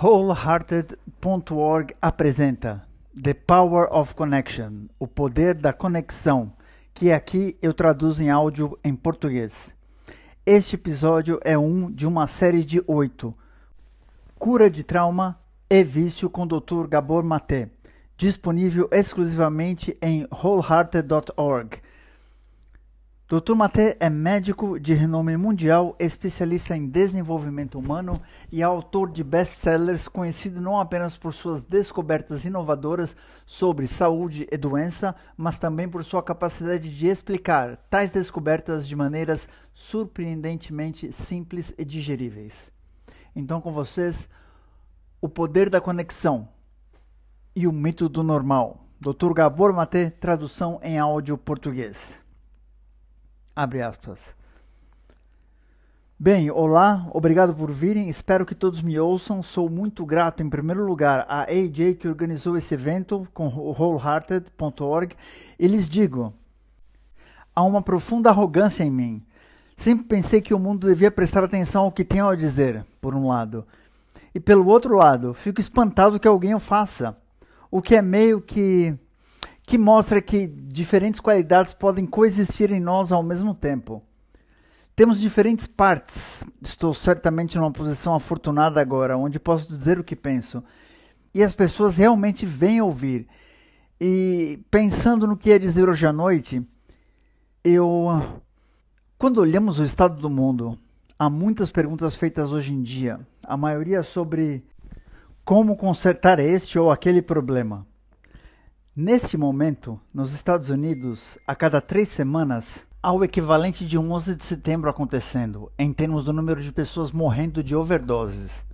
Wholehearted.org apresenta The Power of Connection, o poder da conexão, que aqui eu traduzo em áudio em português. Este episódio é um de uma série de 8, Cura de Trauma e Vício com Dr. Gabor Maté, disponível exclusivamente em wholehearted.org. Dr. Maté é médico de renome mundial, especialista em desenvolvimento humano e autor de best-sellers conhecido não apenas por suas descobertas inovadoras sobre saúde e doença, mas também por sua capacidade de explicar tais descobertas de maneiras surpreendentemente simples e digeríveis. Então, com vocês, o poder da conexão e o mito do normal. Dr. Gabor Maté, tradução em áudio português. Abre aspas. Bem, olá, obrigado por virem, espero que todos me ouçam. Sou muito grato, em primeiro lugar, à AJ que organizou esse evento com o wholehearted.org e lhes digo, há uma profunda arrogância em mim. Sempre pensei que o mundo devia prestar atenção ao que tenho a dizer, por um lado. E pelo outro lado, fico espantado que alguém o faça. O que é meio que mostra que diferentes qualidades podem coexistir em nós ao mesmo tempo. Temos diferentes partes. Estou certamente numa posição afortunada agora, onde posso dizer o que penso. E as pessoas realmente vêm ouvir. E pensando no que ia dizer hoje à noite, quando olhamos o estado do mundo, há muitas perguntas feitas hoje em dia. A maioria sobre como consertar este ou aquele problema. Neste momento, nos Estados Unidos, a cada 3 semanas, há o equivalente de um 11 de setembro acontecendo, em termos do número de pessoas morrendo de overdoses.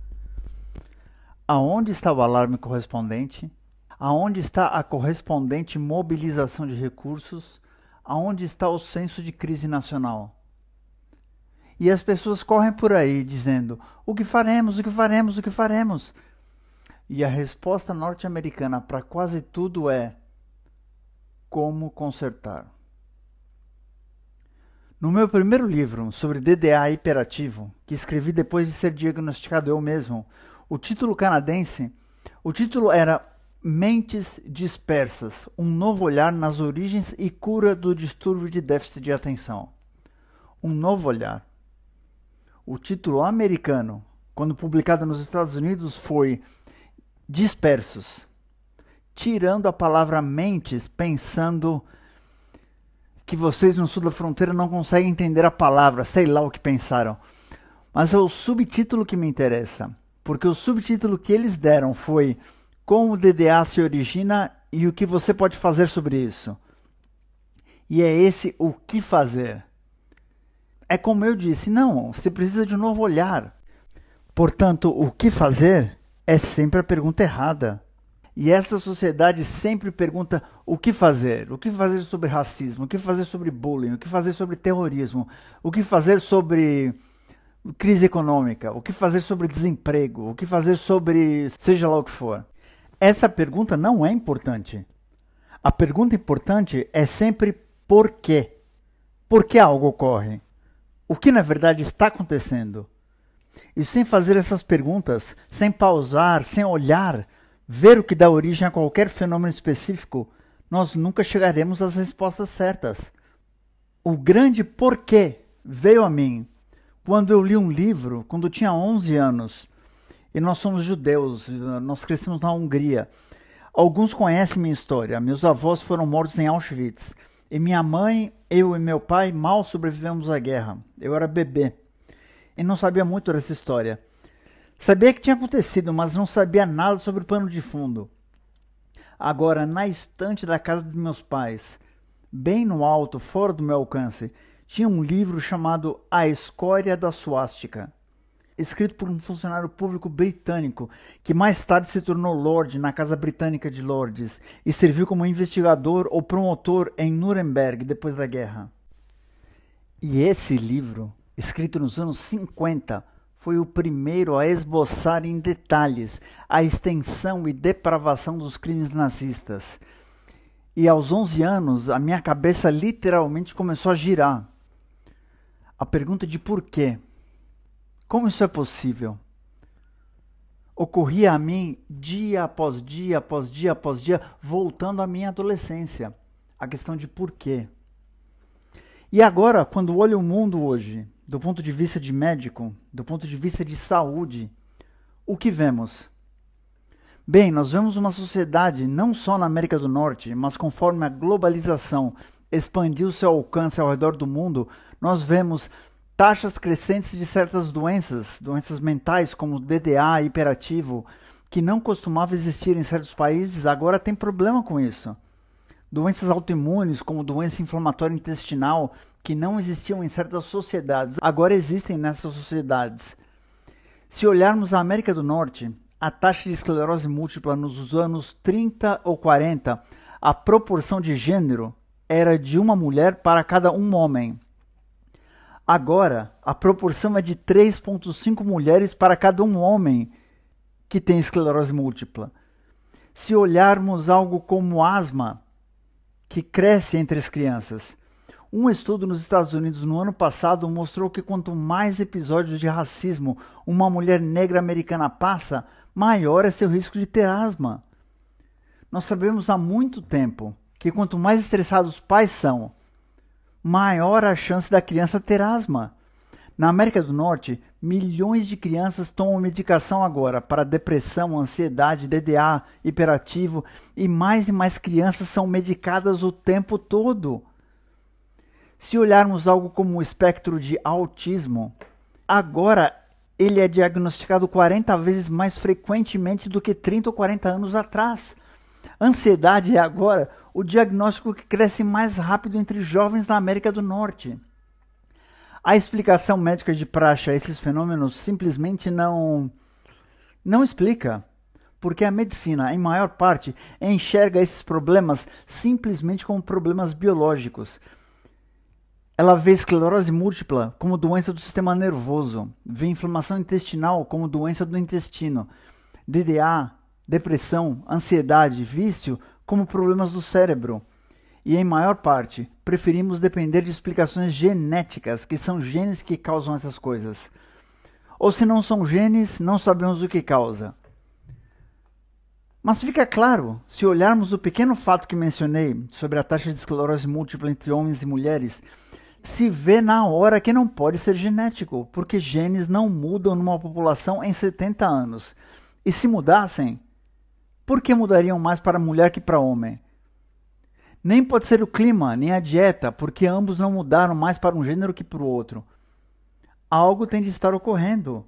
Aonde está o alarme correspondente? Aonde está a correspondente mobilização de recursos? Aonde está o senso de crise nacional? E as pessoas correm por aí dizendo, o que faremos, o que faremos, o que faremos? E a resposta norte-americana para quase tudo é como consertar. No meu primeiro livro sobre DDA hiperativo, que escrevi depois de ser diagnosticado eu mesmo, o título era Mentes Dispersas, um novo olhar nas origens e cura do distúrbio de déficit de atenção. Um novo olhar. O título americano, quando publicado nos Estados Unidos, foi Dispersos, tirando a palavra mentes, pensando que vocês no sul da fronteira não conseguem entender a palavra, sei lá o que pensaram. Mas é o subtítulo que me interessa, porque o subtítulo que eles deram foi Como o DDA se origina e o que você pode fazer sobre isso. E é esse o que fazer. É como eu disse, não, você precisa de um novo olhar. Portanto, o que fazer é sempre a pergunta errada. E essa sociedade sempre pergunta o que fazer sobre racismo, o que fazer sobre bullying, o que fazer sobre terrorismo, o que fazer sobre crise econômica, o que fazer sobre desemprego, o que fazer sobre seja lá o que for. Essa pergunta não é importante. A pergunta importante é sempre por quê? Por que algo ocorre? O que na verdade está acontecendo? E sem fazer essas perguntas, sem pausar, sem olhar, ver o que dá origem a qualquer fenômeno específico, nós nunca chegaremos às respostas certas. O grande porquê veio a mim quando eu li um livro, quando eu tinha 11 anos, e nós somos judeus, nós crescemos na Hungria. Alguns conhecem minha história, meus avós foram mortos em Auschwitz, e minha mãe, eu e meu pai mal sobrevivemos à guerra. Eu era bebê. E não sabia muito dessa história. Sabia que tinha acontecido, mas não sabia nada sobre o pano de fundo. Agora, na estante da casa dos meus pais, bem no alto, fora do meu alcance, tinha um livro chamado A Escória da Suástica, escrito por um funcionário público britânico, que mais tarde se tornou Lorde na Casa Britânica de Lordes e serviu como investigador ou promotor em Nuremberg depois da guerra. E esse livro, escrito nos anos 50, foi o primeiro a esboçar em detalhes a extensão e depravação dos crimes nazistas. E aos 11 anos, a minha cabeça literalmente começou a girar. A pergunta de por quê? Como isso é possível? ocorria a mim dia após dia, após dia, após dia, voltando à minha adolescência. A questão de porquê. E agora, quando olho o mundo hoje, do ponto de vista de médico, do ponto de vista de saúde, o que vemos? Bem, nós vemos uma sociedade, não só na América do Norte, mas conforme a globalização expandiu seu alcance ao redor do mundo, nós vemos taxas crescentes de certas doenças, doenças mentais como DDA, hiperativo, que não costumava existir em certos países, agora tem problema com isso. Doenças autoimunes, como doença inflamatória intestinal, que não existiam em certas sociedades, agora existem nessas sociedades. Se olharmos a América do Norte, a taxa de esclerose múltipla nos anos 30 ou 40, a proporção de gênero era de uma mulher para cada um homem. Agora, a proporção é de 3,5 mulheres para cada um homem que tem esclerose múltipla. Se olharmos algo como asma, que cresce entre as crianças, um estudo nos Estados Unidos no ano passado mostrou que quanto mais episódios de racismo uma mulher negra americana passa, maior é seu risco de ter asma. Nós sabemos há muito tempo que quanto mais estressados os pais são, maior a chance da criança ter asma. Na América do Norte, milhões de crianças tomam medicação agora para depressão, ansiedade, DDA, hiperativo, e mais crianças são medicadas o tempo todo. Se olharmos algo como o espectro de autismo, agora ele é diagnosticado 40 vezes mais frequentemente do que 30 ou 40 anos atrás. Ansiedade é agora o diagnóstico que cresce mais rápido entre jovens na América do Norte. A explicação médica de praxe a esses fenômenos simplesmente não explica, porque a medicina, em maior parte, enxerga esses problemas simplesmente como problemas biológicos. Ela vê esclerose múltipla como doença do sistema nervoso, vê inflamação intestinal como doença do intestino, DDA, depressão, ansiedade, vício como problemas do cérebro. E, em maior parte, preferimos depender de explicações genéticas, que são genes que causam essas coisas. Ou se não são genes, não sabemos o que causa. Mas fica claro, se olharmos o pequeno fato que mencionei sobre a taxa de esclerose múltipla entre homens e mulheres, se vê na hora que não pode ser genético, porque genes não mudam numa população em 70 anos. E se mudassem, por que mudariam mais para mulher que para homem? Nem pode ser o clima, nem a dieta, porque ambos não mudaram mais para um gênero que para o outro. Algo tem de estar ocorrendo.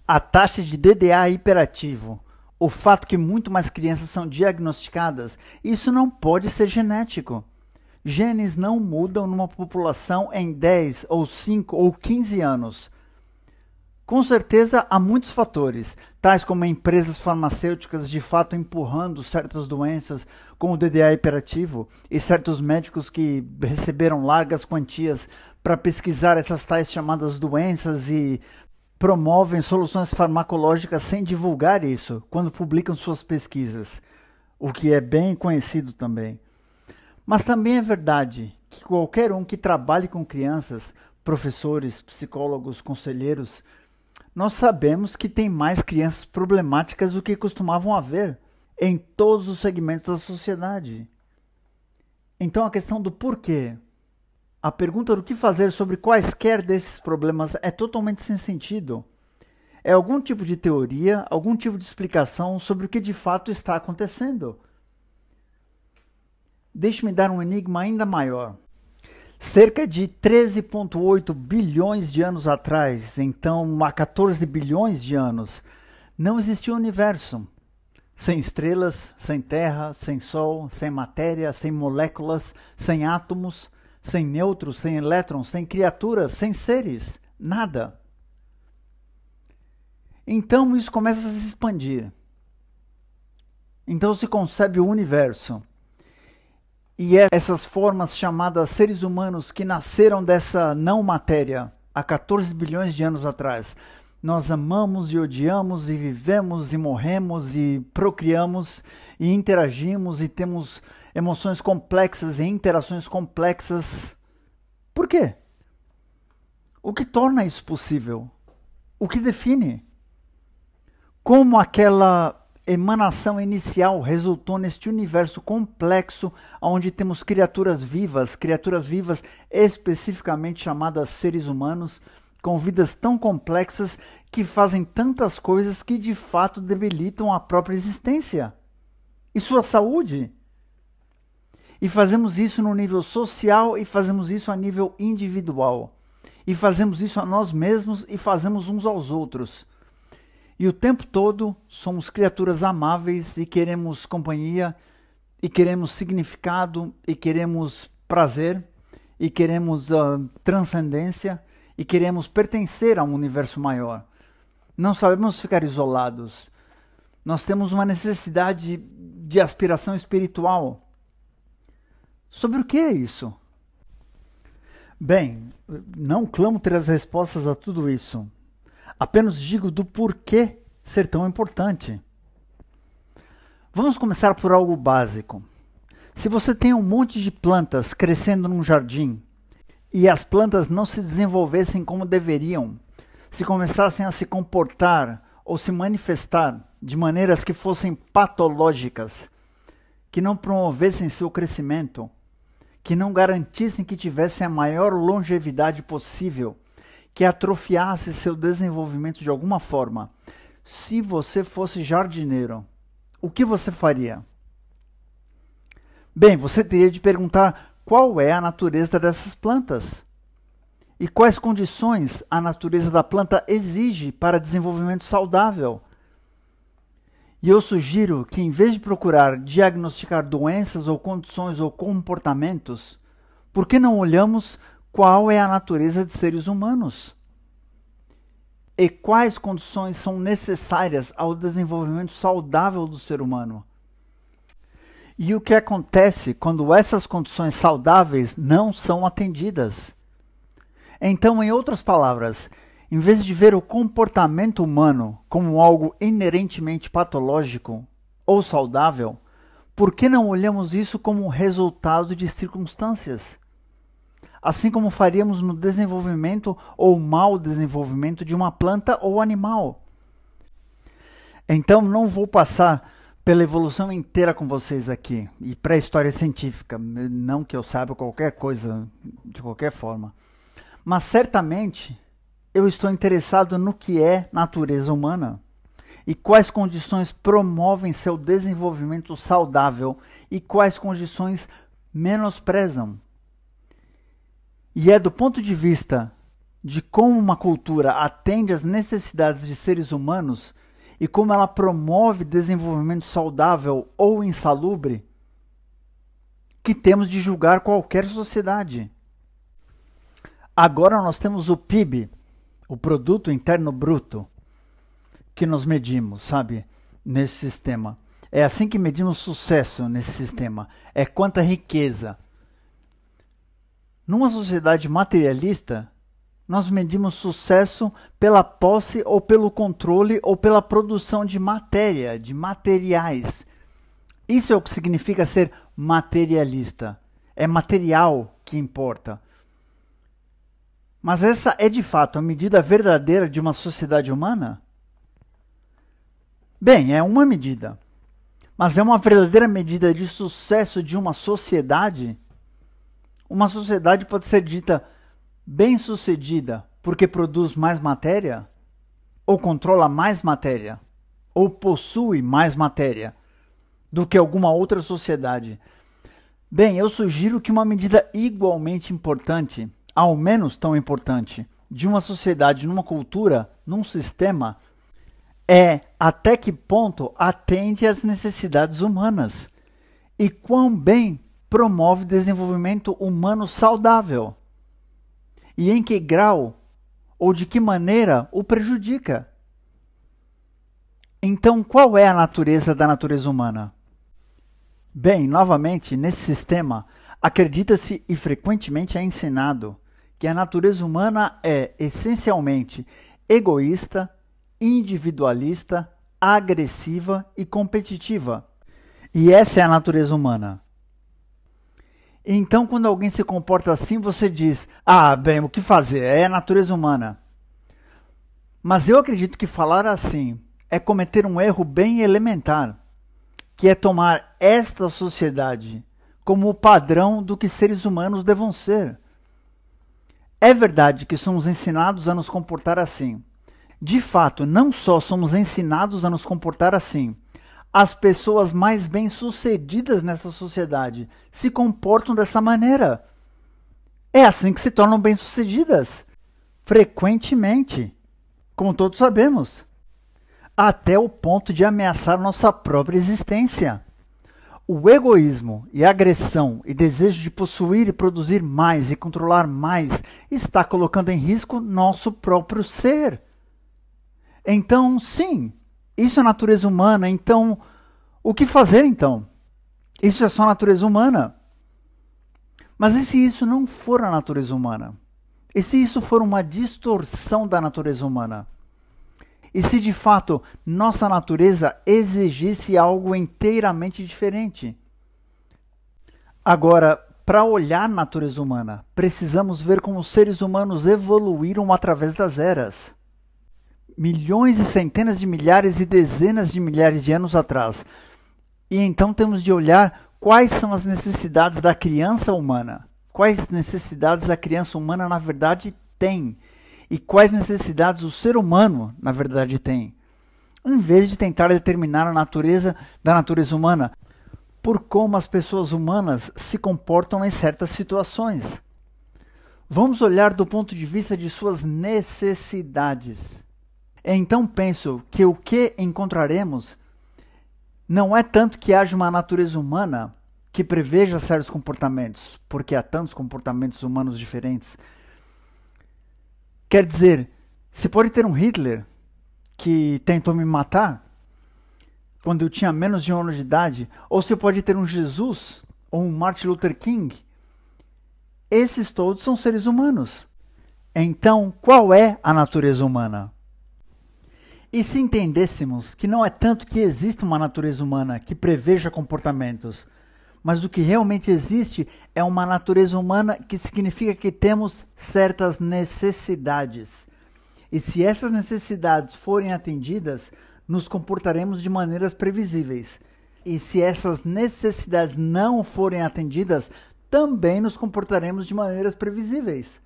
A taxa de DDA hiperativo, o fato que muito mais crianças são diagnosticadas, isso não pode ser genético. Genes não mudam numa população em 10 ou 5 ou 15 anos. Com certeza há muitos fatores, tais como empresas farmacêuticas de fato empurrando certas doenças, como o DDA hiperativo, e certos médicos que receberam largas quantias para pesquisar essas tais chamadas doenças e promovem soluções farmacológicas sem divulgar isso quando publicam suas pesquisas, o que é bem conhecido também. Mas também é verdade que qualquer um que trabalhe com crianças, professores, psicólogos, conselheiros, nós sabemos que tem mais crianças problemáticas do que costumavam haver em todos os segmentos da sociedade. Então a questão do porquê, a pergunta do que fazer sobre quaisquer desses problemas é totalmente sem sentido. É algum tipo de teoria, algum tipo de explicação sobre o que de fato está acontecendo. Deixe-me dar um enigma ainda maior. Cerca de 13,8 bilhões de anos atrás, então há 14 bilhões de anos, não existia o universo. Sem estrelas, sem terra, sem sol, sem matéria, sem moléculas, sem átomos, sem nêutrons, sem elétrons, sem criaturas, sem seres, nada. Então isso começa a se expandir. Então se concebe o universo. E essas formas chamadas seres humanos que nasceram dessa não matéria há 14 bilhões de anos atrás. Nós amamos e odiamos e vivemos e morremos e procriamos e interagimos e temos emoções complexas e interações complexas. Por quê? O que torna isso possível? O que define? Como aquela emanação inicial resultou neste universo complexo onde temos criaturas vivas especificamente chamadas seres humanos, com vidas tão complexas que fazem tantas coisas que de fato debilitam a própria existência e sua saúde. E fazemos isso no nível social e fazemos isso a nível individual. E fazemos isso a nós mesmos e fazemos uns aos outros. E o tempo todo somos criaturas amáveis e queremos companhia, e queremos significado, e queremos prazer, e queremos transcendência, e queremos pertencer a um universo maior. Não sabemos ficar isolados. Nós temos uma necessidade de aspiração espiritual. Sobre o que é isso? Bem, não clamo ter as respostas a tudo isso. Apenas digo do porquê ser tão importante. Vamos começar por algo básico. Se você tem um monte de plantas crescendo num jardim e as plantas não se desenvolvessem como deveriam, se começassem a se comportar ou se manifestar de maneiras que fossem patológicas, que não promovessem seu crescimento, que não garantissem que tivessem a maior longevidade possível, que atrofiasse seu desenvolvimento de alguma forma. Se você fosse jardineiro, o que você faria? Bem, você teria de perguntar qual é a natureza dessas plantas e quais condições a natureza da planta exige para desenvolvimento saudável. E eu sugiro que, em vez de procurar diagnosticar doenças ou condições ou comportamentos, por que não olhamos qual é a natureza de seres humanos? E quais condições são necessárias ao desenvolvimento saudável do ser humano? E o que acontece quando essas condições saudáveis não são atendidas? Então, em outras palavras, em vez de ver o comportamento humano como algo inerentemente patológico ou saudável, por que não olhamos isso como resultado de circunstâncias? Assim como faríamos no desenvolvimento ou mau desenvolvimento de uma planta ou animal. Então não vou passar pela evolução inteira com vocês aqui, e pré-história científica, não que eu saiba qualquer coisa de qualquer forma. Mas certamente eu estou interessado no que é natureza humana e quais condições promovem seu desenvolvimento saudável e quais condições menosprezam. E é do ponto de vista de como uma cultura atende às necessidades de seres humanos e como ela promove desenvolvimento saudável ou insalubre que temos de julgar qualquer sociedade. Agora nós temos o PIB, o Produto Interno Bruto, que nós medimos, sabe, nesse sistema. É assim que medimos sucesso nesse sistema. É quanta riqueza. Numa sociedade materialista, nós medimos sucesso pela posse ou pelo controle ou pela produção de matéria, de materiais. Isso é o que significa ser materialista. É material que importa. Mas essa é de fato a medida verdadeira de uma sociedade humana? Bem, é uma medida. Mas é uma verdadeira medida de sucesso de uma sociedade? Uma sociedade pode ser dita bem-sucedida porque produz mais matéria, ou controla mais matéria, ou possui mais matéria do que alguma outra sociedade. Bem, eu sugiro que uma medida igualmente importante, ao menos tão importante, de uma sociedade, numa cultura, num sistema, é até que ponto atende às necessidades humanas e quão bem promove desenvolvimento humano saudável e em que grau ou de que maneira o prejudica. Então, qual é a natureza da natureza humana? Bem, novamente, nesse sistema, acredita-se e frequentemente é ensinado que a natureza humana é essencialmente egoísta, individualista, agressiva e competitiva. E essa é a natureza humana. Então, quando alguém se comporta assim, você diz, bem, o que fazer? É a natureza humana. Mas eu acredito que falar assim é cometer um erro bem elementar, que é tomar esta sociedade como o padrão do que seres humanos devam ser. É verdade que somos ensinados a nos comportar assim. De fato, não só somos ensinados a nos comportar assim, as pessoas mais bem-sucedidas nessa sociedade se comportam dessa maneira. É assim que se tornam bem-sucedidas, frequentemente, como todos sabemos, até o ponto de ameaçar nossa própria existência. O egoísmo e a agressão e desejo de possuir e produzir mais e controlar mais está colocando em risco nosso próprio ser. Então, sim, isso é natureza humana. Então, o que fazer então? Isso é só natureza humana. Mas e se isso não for a natureza humana? E se isso for uma distorção da natureza humana? E se de fato nossa natureza exigisse algo inteiramente diferente? Agora, para olhar a natureza humana, precisamos ver como os seres humanos evoluíram através das eras. Milhões e centenas de milhares e dezenas de milhares de anos atrás. E então temos de olhar quais são as necessidades da criança humana. Quais necessidades a criança humana na verdade tem. E quais necessidades o ser humano, na verdade, tem. Em vez de tentar determinar a natureza da natureza humana, por como as pessoas humanas se comportam em certas situações. Vamos olhar do ponto de vista de suas necessidades. Então penso que o que encontraremos não é tanto que haja uma natureza humana que preveja certos comportamentos, porque há tantos comportamentos humanos diferentes. Quer dizer, se pode ter um Hitler que tentou me matar quando eu tinha menos de 1 ano de idade, ou se pode ter um Jesus ou um Martin Luther King. Esses todos são seres humanos. Então, qual é a natureza humana? E se entendêssemos que não é tanto que existe uma natureza humana que preveja comportamentos, mas o que realmente existe é uma natureza humana que significa que temos certas necessidades. E se essas necessidades forem atendidas, nos comportaremos de maneiras previsíveis. E se essas necessidades não forem atendidas, também nos comportaremos de maneiras previsíveis.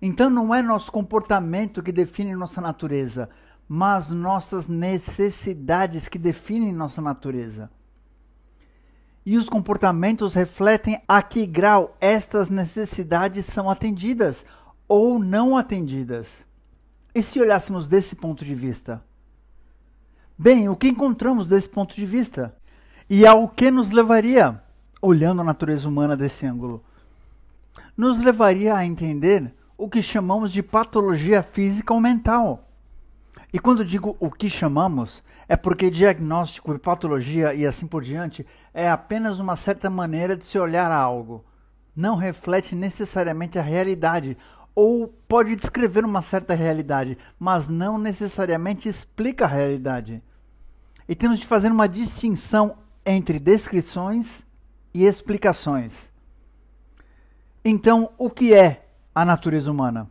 Então não é nosso comportamento que define nossa natureza, mas nossas necessidades que definem nossa natureza. E os comportamentos refletem a que grau estas necessidades são atendidas ou não atendidas. E se olhássemos desse ponto de vista? Bem, o que encontramos desse ponto de vista? E ao que nos levaria, olhando a natureza humana desse ângulo? Nos levaria a entender o que chamamos de patologia física ou mental. E quando digo o que chamamos, é porque diagnóstico e patologia e assim por diante é apenas uma certa maneira de se olhar a algo. Não reflete necessariamente a realidade, ou pode descrever uma certa realidade, mas não necessariamente explica a realidade. E temos de fazer uma distinção entre descrições e explicações. Então, o que é a natureza humana?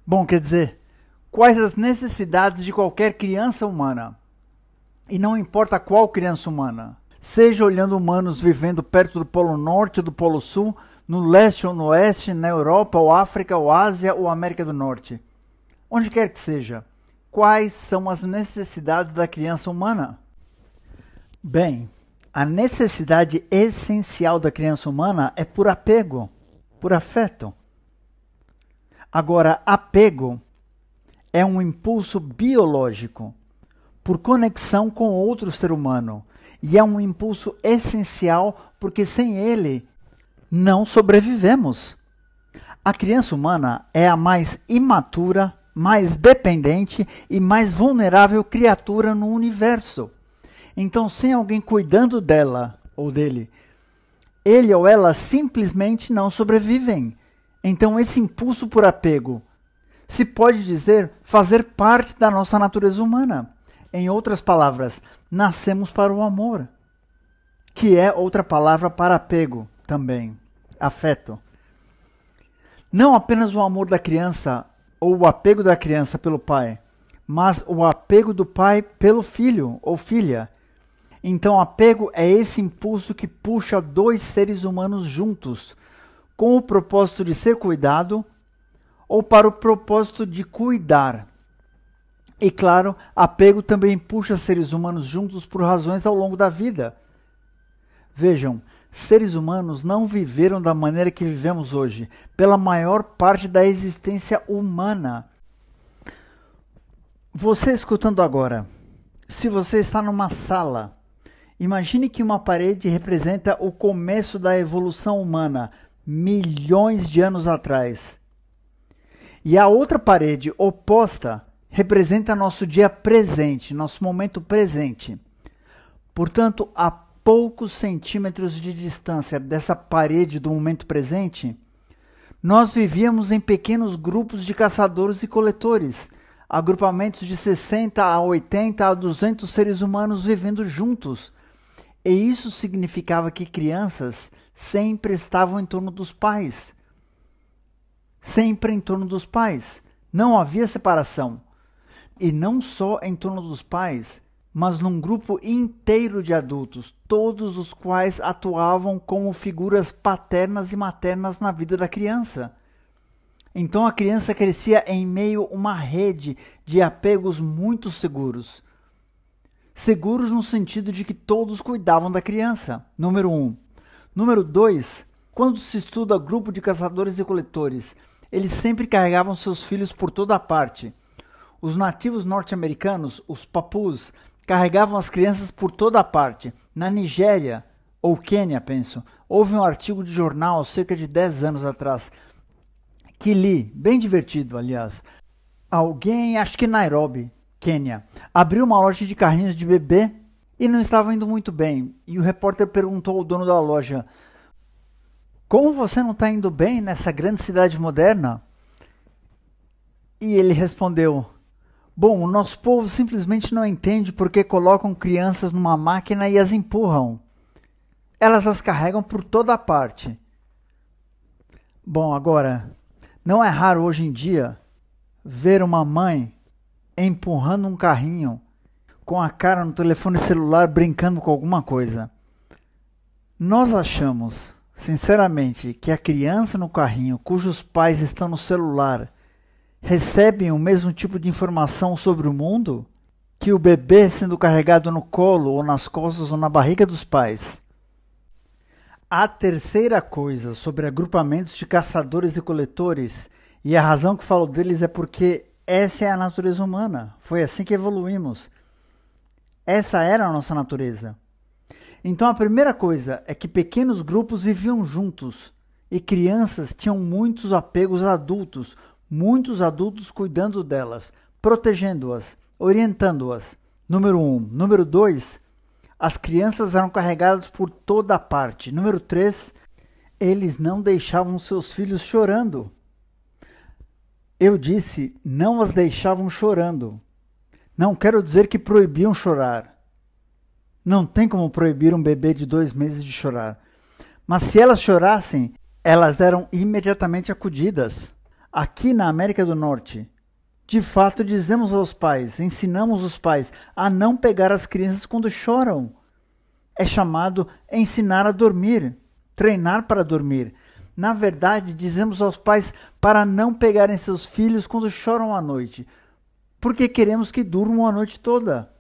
Bom, quer dizer, quais as necessidades de qualquer criança humana? E não importa qual criança humana, seja olhando humanos vivendo perto do Polo Norte ou do Polo Sul, no leste ou no oeste, na Europa ou África ou Ásia ou América do Norte. Onde quer que seja, quais são as necessidades da criança humana? Bem, a necessidade essencial da criança humana é por apego, por afeto. Agora, apego é um impulso biológico, por conexão com outro ser humano, e é um impulso essencial porque sem ele não sobrevivemos. A criança humana é a mais imatura, mais dependente e mais vulnerável criatura no universo. Então, sem alguém cuidando dela ou dele, ele ou ela simplesmente não sobrevivem. Então, esse impulso por apego se pode dizer fazer parte da nossa natureza humana. Em outras palavras, nascemos para o amor, que é outra palavra para apego também, afeto. Não apenas o amor da criança ou o apego da criança pelo pai, mas o apego do pai pelo filho ou filha. Então, apego é esse impulso que puxa dois seres humanos juntos, com o propósito de ser cuidado ou para o propósito de cuidar. E claro, apego também puxa seres humanos juntos por razões ao longo da vida. Vejam, seres humanos não viveram da maneira que vivemos hoje, pela maior parte da existência humana. Você escutando agora, se você está numa sala, imagine que uma parede representa o começo da evolução humana, milhões de anos atrás. E a outra parede oposta representa nosso dia presente, nosso momento presente. Portanto, a poucos centímetros de distância dessa parede do momento presente, nós vivíamos em pequenos grupos de caçadores e coletores, agrupamentos de 60 a 80 a 200 seres humanos vivendo juntos. E isso significava que crianças sempre estavam em torno dos pais. Sempre em torno dos pais. Não havia separação. E não só em torno dos pais, mas num grupo inteiro de adultos, todos os quais atuavam como figuras paternas e maternas na vida da criança. Então a criança crescia em meio a uma rede de apegos muito seguros. Seguros no sentido de que todos cuidavam da criança, número 1. Número 2, quando se estuda grupo de caçadores e coletores, eles sempre carregavam seus filhos por toda parte. Os nativos norte-americanos, os papus, carregavam as crianças por toda parte. Na Nigéria, ou Quênia, penso, houve um artigo de jornal cerca de 10 anos atrás, que li, bem divertido, aliás. Alguém, acho que Nairobi, Quênia, abriu uma loja de carrinhos de bebê e não estava indo muito bem. E o repórter perguntou ao dono da loja: como você não está indo bem nessa grande cidade moderna? E ele respondeu: bom, o nosso povo simplesmente não entende porque colocam crianças numa máquina e as empurram. Elas as carregam por toda parte. Bom, agora, não é raro hoje em dia ver uma mãe empurrando um carrinho com a cara no telefone celular brincando com alguma coisa. Nós achamos, sinceramente, que a criança no carrinho cujos pais estão no celular recebem o mesmo tipo de informação sobre o mundo que o bebê sendo carregado no colo ou nas costas ou na barriga dos pais. A terceira coisa sobre agrupamentos de caçadores e coletores, e a razão que falo deles é porque essa é a natureza humana, foi assim que evoluímos. Essa era a nossa natureza. Então a primeira coisa é que pequenos grupos viviam juntos e crianças tinham muitos apegos a adultos, muitos adultos cuidando delas, protegendo-as, orientando-as. Número 1. Número 2, as crianças eram carregadas por toda parte. Número 3, eles não deixavam seus filhos chorando. Eu disse, não as deixavam chorando. Não quero dizer que proibiam chorar. Não tem como proibir um bebê de 2 meses de chorar. Mas se elas chorassem, elas eram imediatamente acudidas. Aqui na América do Norte, de fato dizemos aos pais, ensinamos os pais a não pegar as crianças quando choram. É chamado ensinar a dormir, treinar para dormir. Na verdade, dizemos aos pais para não pegarem seus filhos quando choram à noite, porque queremos que durmam a noite toda.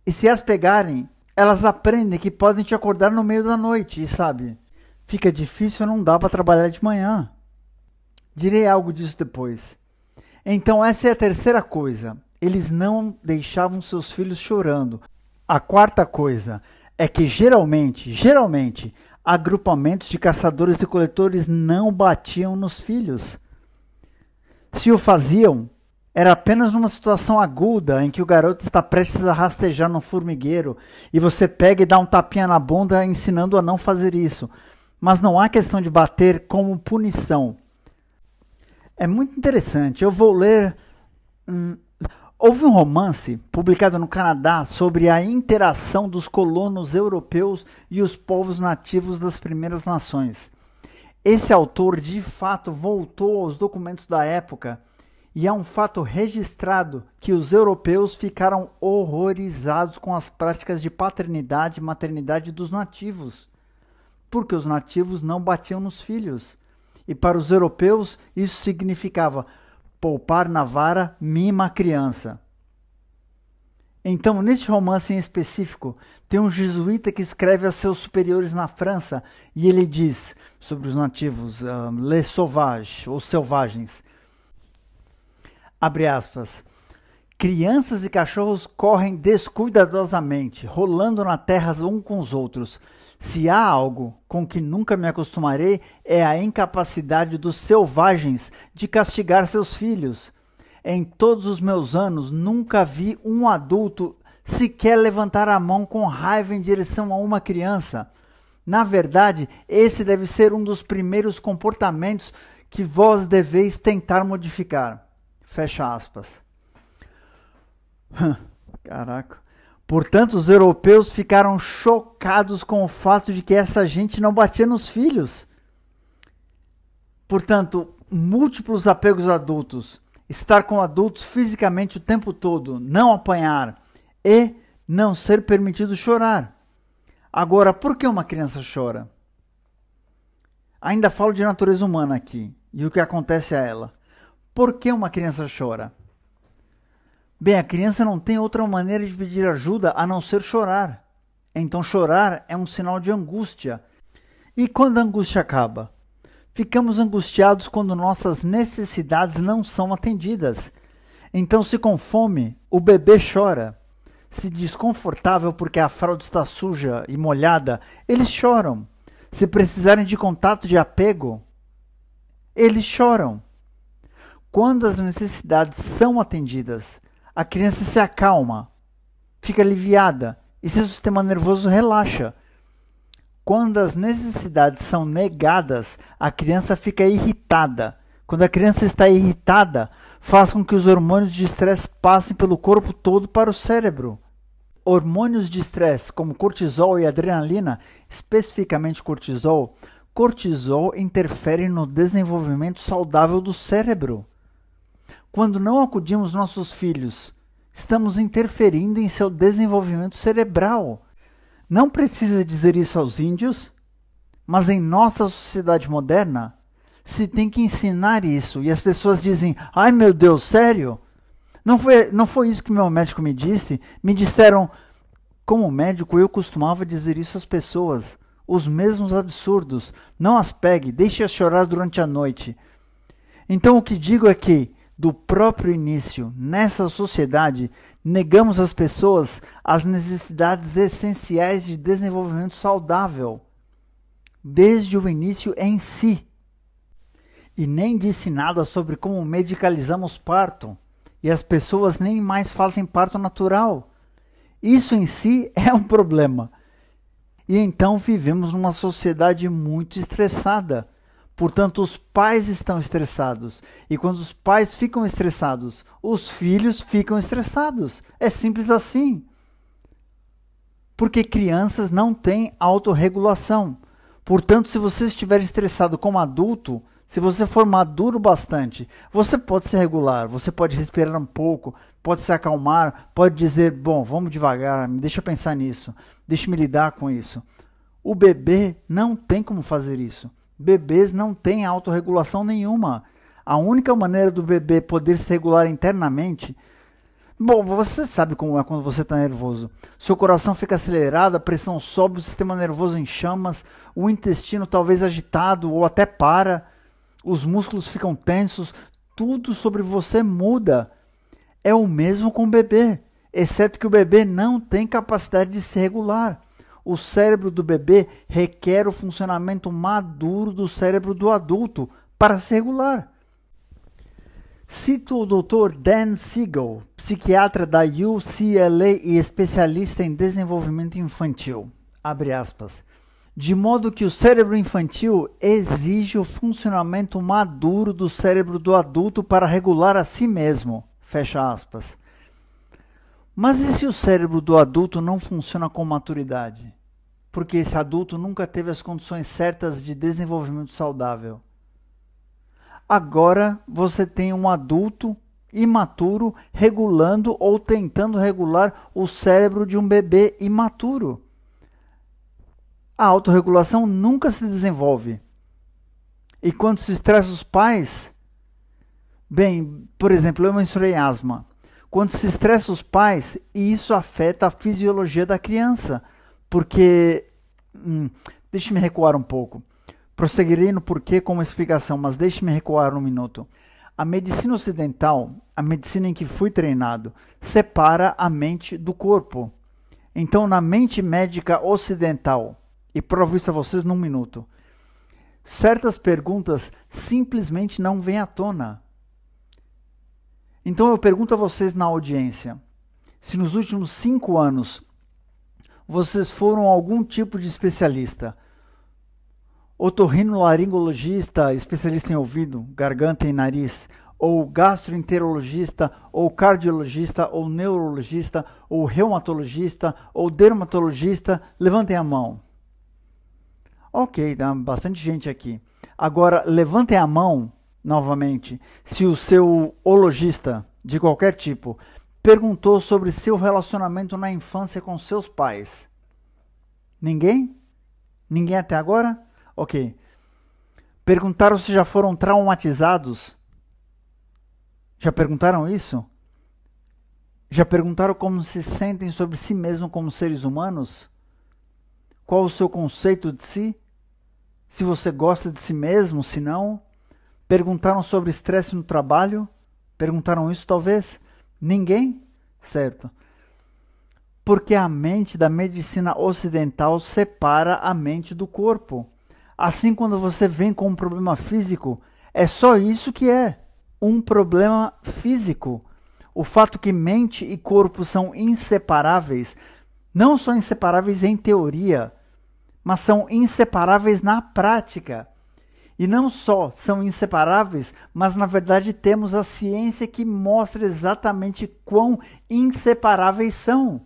E se as pegarem, elas aprendem que podem te acordar no meio da noite, e sabe, fica difícil, não dá para trabalhar de manhã. Direi algo disso depois. Então essa é a terceira coisa. Eles não deixavam seus filhos chorando. A quarta coisa é que geralmente, agrupamentos de caçadores e coletores não batiam nos filhos. Se o faziam, era apenas numa situação aguda em que o garoto está prestes a rastejar no formigueiro e você pega e dá um tapinha na bunda ensinando a não fazer isso. Mas não há questão de bater como punição. É muito interessante. Eu vou ler... Houve um romance publicado no Canadá sobre a interação dos colonos europeus e os povos nativos das primeiras nações. Esse autor, de fato, voltou aos documentos da época E é um fato registrado que os europeus ficaram horrorizados com as práticas de paternidade e maternidade dos nativos, porque os nativos não batiam nos filhos. E para os europeus isso significava poupar na vara, mima a criança. Então, neste romance em específico, tem um jesuíta que escreve a seus superiores na França e ele diz sobre os nativos, les sauvages, ou selvagens, abre aspas, crianças e cachorros correm descuidadosamente, rolando na terra um com os outros. Se há algo com que nunca me acostumarei, é a incapacidade dos selvagens de castigar seus filhos. Em todos os meus anos, nunca vi um adulto sequer levantar a mão com raiva em direção a uma criança. Na verdade, esse deve ser um dos primeiros comportamentos que vós deveis tentar modificar. Fecha aspas. Caraca. Portanto, os europeus ficaram chocados com o fato de que essa gente não batia nos filhos. Portanto, múltiplos apegos adultos, estar com adultos fisicamente o tempo todo, não apanhar e não ser permitido chorar. Agora, por que uma criança chora? Ainda falo de natureza humana aqui e o que acontece a ela. Por que uma criança chora? Bem, a criança não tem outra maneira de pedir ajuda a não ser chorar. Então chorar é um sinal de angústia. E quando a angústia acaba? Ficamos angustiados quando nossas necessidades não são atendidas. Então, se com fome, o bebê chora. Se desconfortável porque a fralda está suja e molhada, eles choram. Se precisarem de contato de apego, eles choram. Quando as necessidades são atendidas, a criança se acalma, fica aliviada e seu sistema nervoso relaxa. Quando as necessidades são negadas, a criança fica irritada. Quando a criança está irritada, faz com que os hormônios de estresse passem pelo corpo todo para o cérebro. Hormônios de estresse, como cortisol e adrenalina, especificamente cortisol interfere no desenvolvimento saudável do cérebro. Quando não acudimos nossos filhos, estamos interferindo em seu desenvolvimento cerebral. Não precisa dizer isso aos índios, mas em nossa sociedade moderna, se tem que ensinar isso. E as pessoas dizem, ai meu Deus, sério? Não foi isso que meu médico me disse? Me disseram, como médico eu costumava dizer isso às pessoas, os mesmos absurdos. Não as pegue, deixe-as chorar durante a noite. Então o que digo é que, do próprio início, nessa sociedade, negamos às pessoas as necessidades essenciais de desenvolvimento saudável, desde o início em si. E nem disse nada sobre como medicalizamos parto, e as pessoas nem mais fazem parto natural. Isso em si é um problema. E então vivemos numa sociedade muito estressada. Portanto, os pais estão estressados. E quando os pais ficam estressados, os filhos ficam estressados. É simples assim. Porque crianças não têm autorregulação. Portanto, se você estiver estressado como adulto, se você for maduro bastante, você pode se regular, você pode respirar um pouco, pode se acalmar, pode dizer, bom, vamos devagar, me deixa pensar nisso, deixa me lidar com isso. O bebê não tem como fazer isso. Bebês não têm autorregulação nenhuma. A única maneira do bebê poder se regular internamente... Bom, você sabe como é quando você está nervoso. Seu coração fica acelerado, a pressão sobe, o sistema nervoso em chamas, o intestino talvez agitado ou até para, os músculos ficam tensos, tudo sobre você muda. É o mesmo com o bebê, exceto que o bebê não tem capacidade de se regular. O cérebro do bebê requer o funcionamento maduro do cérebro do adulto para se regular. Cito o Dr. Dan Siegel, psiquiatra da UCLA e especialista em desenvolvimento infantil. Abre aspas. De modo que o cérebro infantil exige o funcionamento maduro do cérebro do adulto para regular a si mesmo. Fecha aspas. Mas e se o cérebro do adulto não funciona com maturidade? Porque esse adulto nunca teve as condições certas de desenvolvimento saudável. Agora você tem um adulto imaturo regulando ou tentando regular o cérebro de um bebê imaturo. A autorregulação nunca se desenvolve. E quando se estressa os pais, bem, por exemplo, eu mencionei asma. Quando se estressa os pais, isso afeta a fisiologia da criança. Porque, deixe-me recuar um pouco. Prosseguirei no porquê com uma explicação, mas deixe-me recuar um minuto. A medicina ocidental, a medicina em que fui treinado, separa a mente do corpo. Então, na mente médica ocidental, e provo isso a vocês num minuto, certas perguntas simplesmente não vêm à tona. Então eu pergunto a vocês na audiência, se nos últimos 5 anos vocês foram algum tipo de especialista, otorrinolaringologista, especialista em ouvido, garganta e nariz, ou gastroenterologista, ou cardiologista, ou neurologista, ou reumatologista, ou dermatologista, levantem a mão. Ok, dá bastante gente aqui. Agora, levantem a mão, novamente, se o seu ologista, de qualquer tipo, perguntou sobre seu relacionamento na infância com seus pais. Ninguém? Ninguém até agora? Ok. Perguntaram se já foram traumatizados? Já perguntaram isso? Já perguntaram como se sentem sobre si mesmos como seres humanos? Qual o seu conceito de si? Se você gosta de si mesmo, se não? Perguntaram sobre estresse no trabalho? Perguntaram isso talvez? Ninguém? Certo. Porque a mente da medicina ocidental separa a mente do corpo. Assim, quando você vem com um problema físico, é só isso que é, um problema físico. O fato que mente e corpo são inseparáveis, não são inseparáveis em teoria, mas são inseparáveis na prática. E não só são inseparáveis, mas na verdade temos a ciência que mostra exatamente quão inseparáveis são.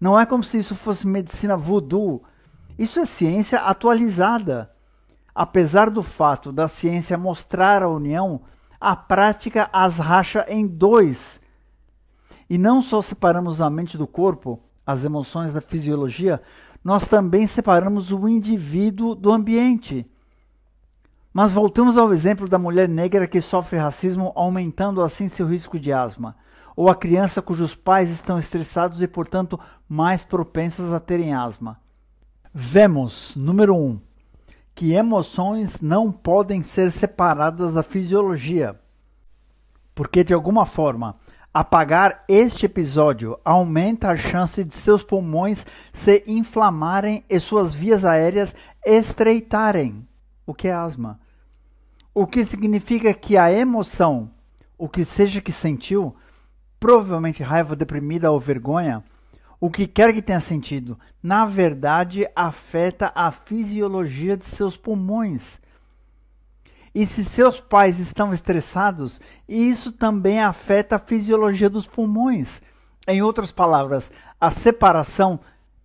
Não é como se isso fosse medicina voodoo. Isso é ciência atualizada. Apesar do fato da ciência mostrar a união, a prática as racha em dois. E não só separamos a mente do corpo, as emoções da fisiologia, nós também separamos o indivíduo do ambiente. Mas voltamos ao exemplo da mulher negra que sofre racismo, aumentando assim seu risco de asma. Ou a criança cujos pais estão estressados e, portanto, mais propensas a terem asma. Vemos, número 1, que emoções não podem ser separadas da fisiologia. Porque, de alguma forma, apagar este episódio aumenta a chance de seus pulmões se inflamarem e suas vias aéreas estreitarem, o que é asma. O que significa que a emoção, o que seja que sentiu, provavelmente raiva, deprimida ou vergonha, o que quer que tenha sentido, na verdade afeta a fisiologia de seus pulmões. E se seus pais estão estressados, isso também afeta a fisiologia dos pulmões. Em outras palavras, a separação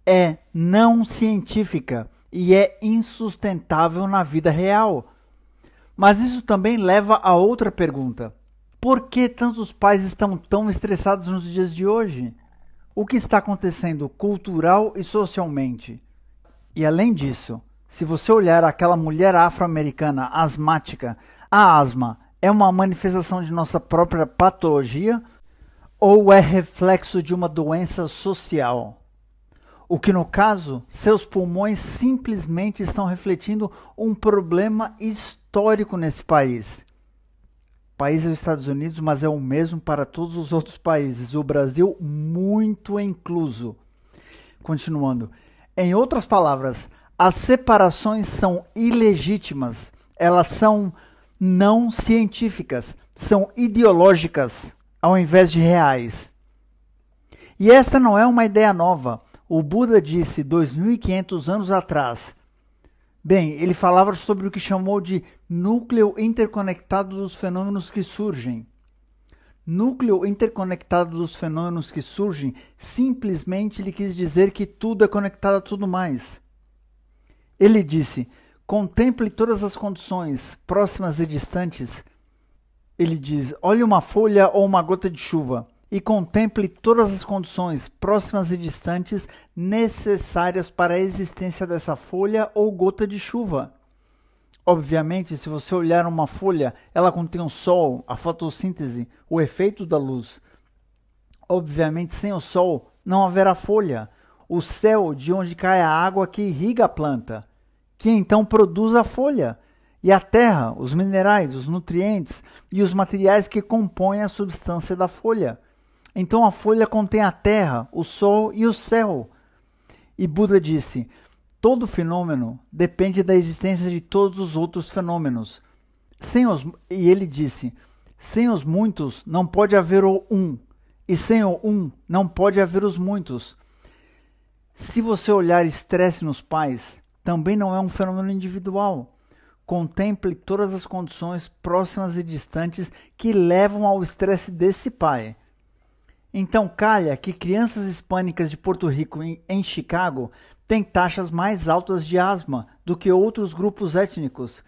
é não científica e é insustentável na vida real. Mas isso também leva a outra pergunta. Por que tantos pais estão tão estressados nos dias de hoje? O que está acontecendo cultural e socialmente? E além disso, se você olhar aquela mulher afro-americana asmática, a asma é uma manifestação de nossa própria patologia ou é reflexo de uma doença social? O que, no caso, seus pulmões simplesmente estão refletindo um problema histórico nesse país. O país é os Estados Unidos, mas é o mesmo para todos os outros países, o Brasil muito incluso. Continuando. Em outras palavras, as separações são ilegítimas, elas são não científicas, são ideológicas ao invés de reais. E esta não é uma ideia nova. O Buda disse 2.500 anos atrás. Bem, ele falava sobre o que chamou de núcleo interconectado dos fenômenos que surgem. Núcleo interconectado dos fenômenos que surgem, simplesmente ele quis dizer que tudo é conectado a tudo mais. Ele disse, Contemple todas as condições, próximas e distantes. Ele diz, olhe uma folha ou uma gota de chuva e contemple todas as condições, próximas e distantes, necessárias para a existência dessa folha ou gota de chuva. Obviamente, se você olhar uma folha, ela contém o sol, a fotossíntese, o efeito da luz. Obviamente, sem o sol, não haverá folha. O céu de onde cai a água que irriga a planta, que então produz a folha. E a terra, os minerais, os nutrientes e os materiais que compõem a substância da folha. Então a folha contém a terra, o sol e o céu. E Buda disse, todo fenômeno depende da existência de todos os outros fenômenos. E ele disse, sem os muitos não pode haver o um, e sem o um não pode haver os muitos. Se você olhar estresse nos pais, também não é um fenômeno individual. Contemple todas as condições próximas e distantes que levam ao estresse desse pai. Então calha que crianças hispânicas de Porto Rico em Chicago têm taxas mais altas de asma do que outros grupos étnicos.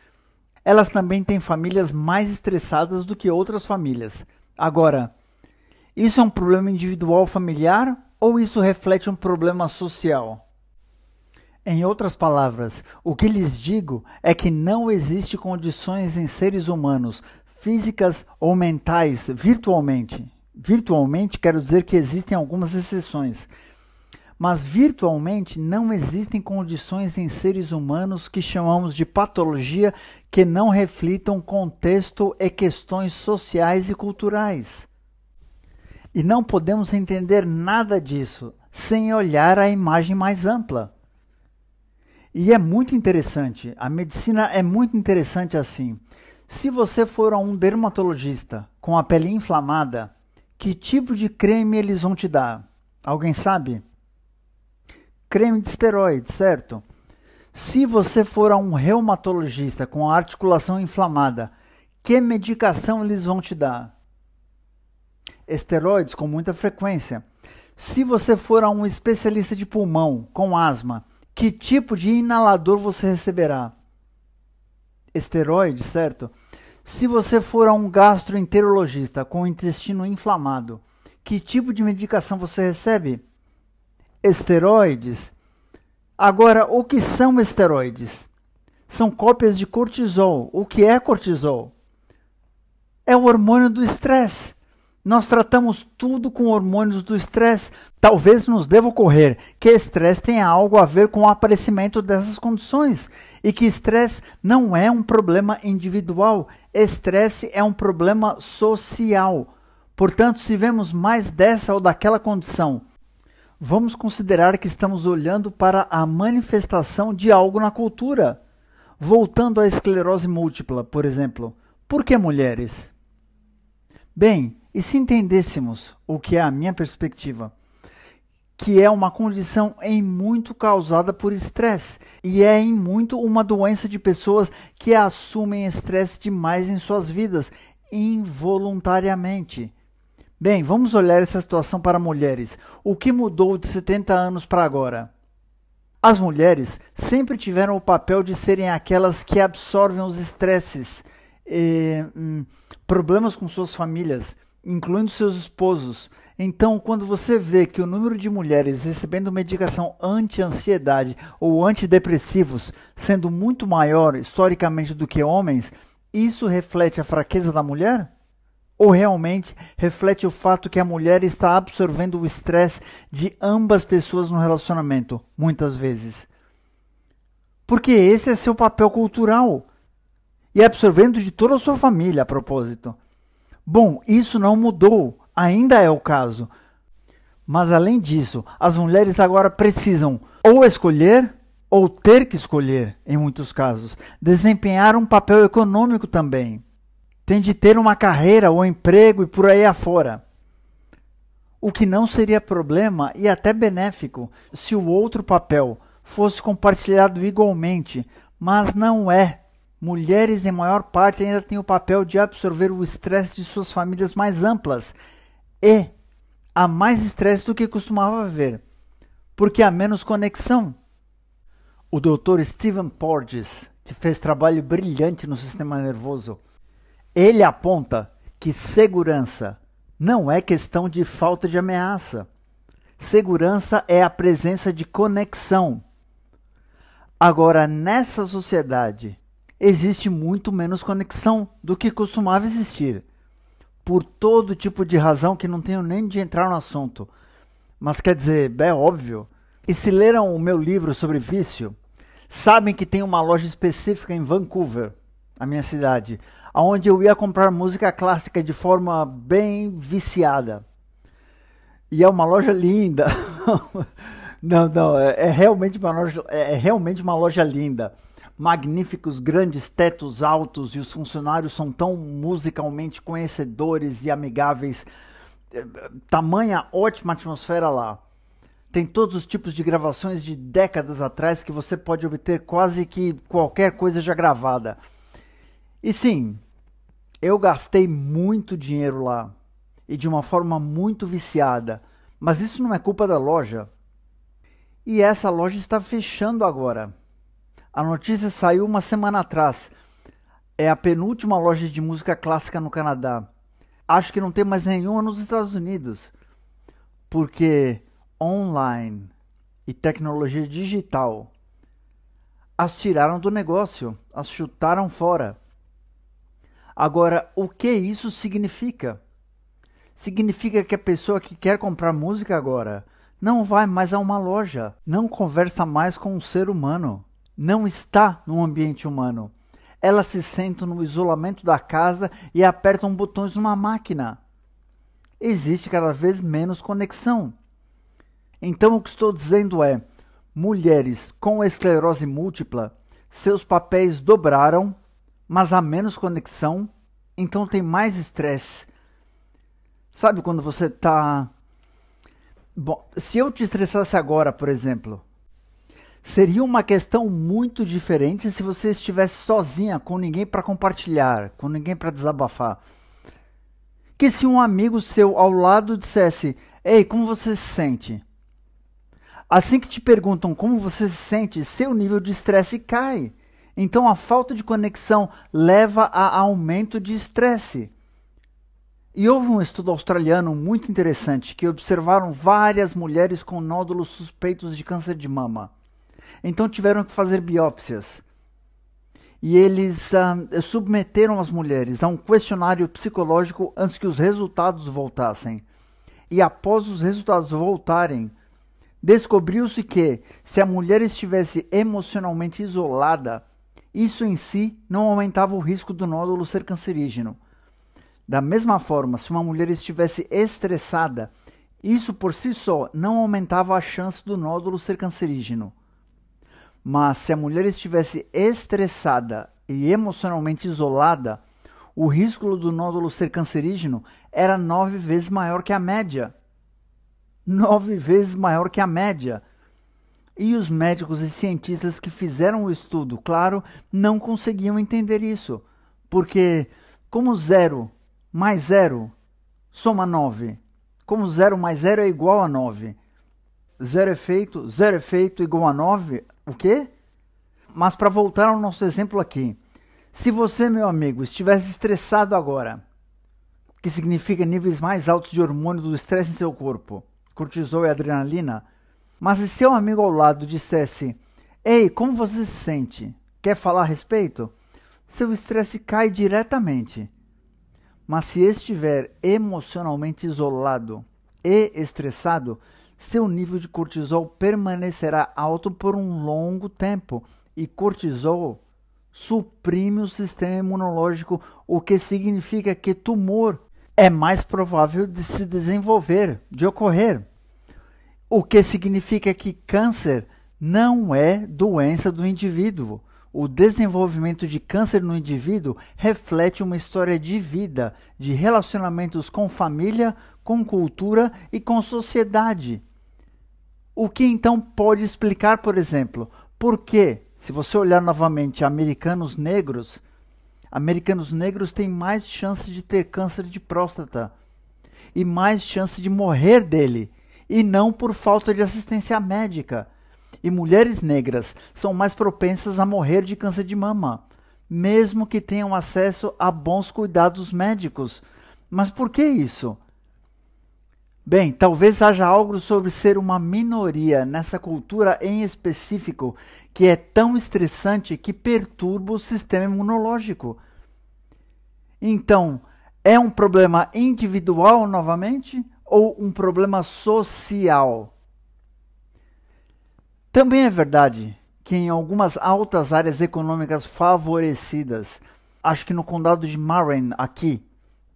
Elas também têm famílias mais estressadas do que outras famílias. Agora, isso é um problema individual familiar ou isso reflete um problema social? Em outras palavras, o que lhes digo é que não existe condições em seres humanos, físicas ou mentais, virtualmente. Virtualmente quero dizer que existem algumas exceções. Mas virtualmente não existem condições em seres humanos que chamamos de patologia que não reflitam contexto e questões sociais e culturais. E não podemos entender nada disso sem olhar a imagem mais ampla. E é muito interessante, a medicina é muito interessante assim. Se você for a um dermatologista com a pele inflamada, que tipo de creme eles vão te dar? Alguém sabe? Creme de esteroide, certo? Se você for a um reumatologista com a articulação inflamada, que medicação eles vão te dar? Esteroides com muita frequência. Se você for a um especialista de pulmão com asma, que tipo de inalador você receberá? Esteroide, certo? Se você for a um gastroenterologista com o intestino inflamado, que tipo de medicação você recebe? Esteroides. Agora, o que são esteroides? São cópias de cortisol. O que é cortisol? É o hormônio do estresse. Nós tratamos tudo com hormônios do estresse. Talvez nos deva ocorrer que estresse tenha algo a ver com o aparecimento dessas condições e que estresse não é um problema individual, estresse é um problema social. Portanto, se vemos mais dessa ou daquela condição, vamos considerar que estamos olhando para a manifestação de algo na cultura. Voltando à esclerose múltipla, por exemplo, por que mulheres? Bem, e se entendêssemos o que é a minha perspectiva, que é uma condição em muito causada por estresse e é em muito uma doença de pessoas que assumem estresse demais em suas vidas, involuntariamente. Bem, vamos olhar essa situação para mulheres. O que mudou de 70 anos para agora? As mulheres sempre tiveram o papel de serem aquelas que absorvem os estresses, problemas com suas famílias, incluindo seus esposos. Então, quando você vê que o número de mulheres recebendo medicação anti-ansiedade ou antidepressivos sendo muito maior historicamente do que homens, isso reflete a fraqueza da mulher? Ou realmente reflete o fato que a mulher está absorvendo o estresse de ambas pessoas no relacionamento, muitas vezes? Porque esse é seu papel cultural. E absorvendo de toda a sua família, a propósito. Bom, isso não mudou, ainda é o caso. Mas além disso, as mulheres agora precisam ou escolher, ou ter que escolher, em muitos casos, desempenhar um papel econômico também. Tem de ter uma carreira ou emprego e por aí afora. O que não seria problema e até benéfico se o outro papel fosse compartilhado igualmente, mas não é. Mulheres, em maior parte, ainda têm o papel de absorver o estresse de suas famílias mais amplas. E há mais estresse do que costumava haver, porque há menos conexão. O Dr. Stephen Porges, que fez trabalho brilhante no sistema nervoso. Ele aponta que segurança não é questão de falta de ameaça. Segurança é a presença de conexão. Agora, nessa sociedade, existe muito menos conexão do que costumava existir. Por todo tipo de razão que não tenho nem de entrar no assunto. Mas quer dizer, é óbvio. E se leram o meu livro sobre vício, sabem que tem uma loja específica em Vancouver, a minha cidade, onde eu ia comprar música clássica de forma bem viciada. E é uma loja linda. Não, é realmente uma loja linda. Magníficos grandes tetos altos e os funcionários são tão musicalmente conhecedores e amigáveis. Tamanha ótima atmosfera lá. Tem todos os tipos de gravações de décadas atrás que você pode obter quase que qualquer coisa já gravada. E sim, eu gastei muito dinheiro lá e de uma forma muito viciada, mas isso não é culpa da loja. E essa loja está fechando agora. A notícia saiu uma semana atrás. É a penúltima loja de música clássica no Canadá. Acho que não tem mais nenhuma nos Estados Unidos. Porque online e tecnologia digital as tiraram do negócio, as chutaram fora. Agora, o que isso significa? Significa que a pessoa que quer comprar música agora não vai mais a uma loja, não conversa mais com um ser humano, não está no ambiente humano. Elas se sentam no isolamento da casa e apertam botões numa máquina. Existe cada vez menos conexão. Então o que estou dizendo é, mulheres com esclerose múltipla, seus papéis dobraram, mas há menos conexão, então tem mais estresse. Sabe quando você está... Bom, se eu te estressasse agora, por exemplo, seria uma questão muito diferente se você estivesse sozinha, com ninguém para compartilhar, com ninguém para desabafar. Que se um amigo seu ao lado dissesse, ei, como você se sente? Assim que te perguntam como você se sente, seu nível de estresse cai. Então a falta de conexão leva a aumento de estresse. E houve um estudo australiano muito interessante que observaram várias mulheres com nódulos suspeitos de câncer de mama. Então tiveram que fazer biópsias. E eles submeteram as mulheres a um questionário psicológico antes que os resultados voltassem. E após os resultados voltarem, descobriu-se que, se a mulher estivesse emocionalmente isolada, isso em si não aumentava o risco do nódulo ser cancerígeno. Da mesma forma, se uma mulher estivesse estressada, isso por si só não aumentava a chance do nódulo ser cancerígeno. Mas se a mulher estivesse estressada e emocionalmente isolada, o risco do nódulo ser cancerígeno era 9 vezes maior que a média. 9 vezes maior que a média. E os médicos e cientistas que fizeram o estudo, claro, não conseguiam entender isso. Porque como 0 mais 0 soma 9, como 0 mais 0 é igual a 9, 0 efeito igual a 9, o quê? Mas para voltar ao nosso exemplo aqui, se você, meu amigo, estivesse estressado agora, que significa níveis mais altos de hormônio do estresse em seu corpo, cortisol e adrenalina, mas se seu amigo ao lado dissesse, ei, como você se sente? Quer falar a respeito? Seu estresse cai diretamente. Mas se estiver emocionalmente isolado e estressado, seu nível de cortisol permanecerá alto por um longo tempo. E cortisol suprime o sistema imunológico, o que significa que tumor é mais provável de se desenvolver, de ocorrer. O que significa que câncer não é doença do indivíduo. O desenvolvimento de câncer no indivíduo reflete uma história de vida, de relacionamentos com família, com cultura e com sociedade. O que então pode explicar, por exemplo, por que, se você olhar novamente americanos negros têm mais chance de ter câncer de próstata e mais chance de morrer dele, e não por falta de assistência médica. e mulheres negras são mais propensas a morrer de câncer de mama, mesmo que tenham acesso a bons cuidados médicos. Mas por que isso? Bem, talvez haja algo sobre ser uma minoria nessa cultura em específico que é tão estressante que perturba o sistema imunológico. Então, é um problema individual novamente ou um problema social? Também é verdade que em algumas altas áreas econômicas favorecidas, acho que no condado de Marin, aqui,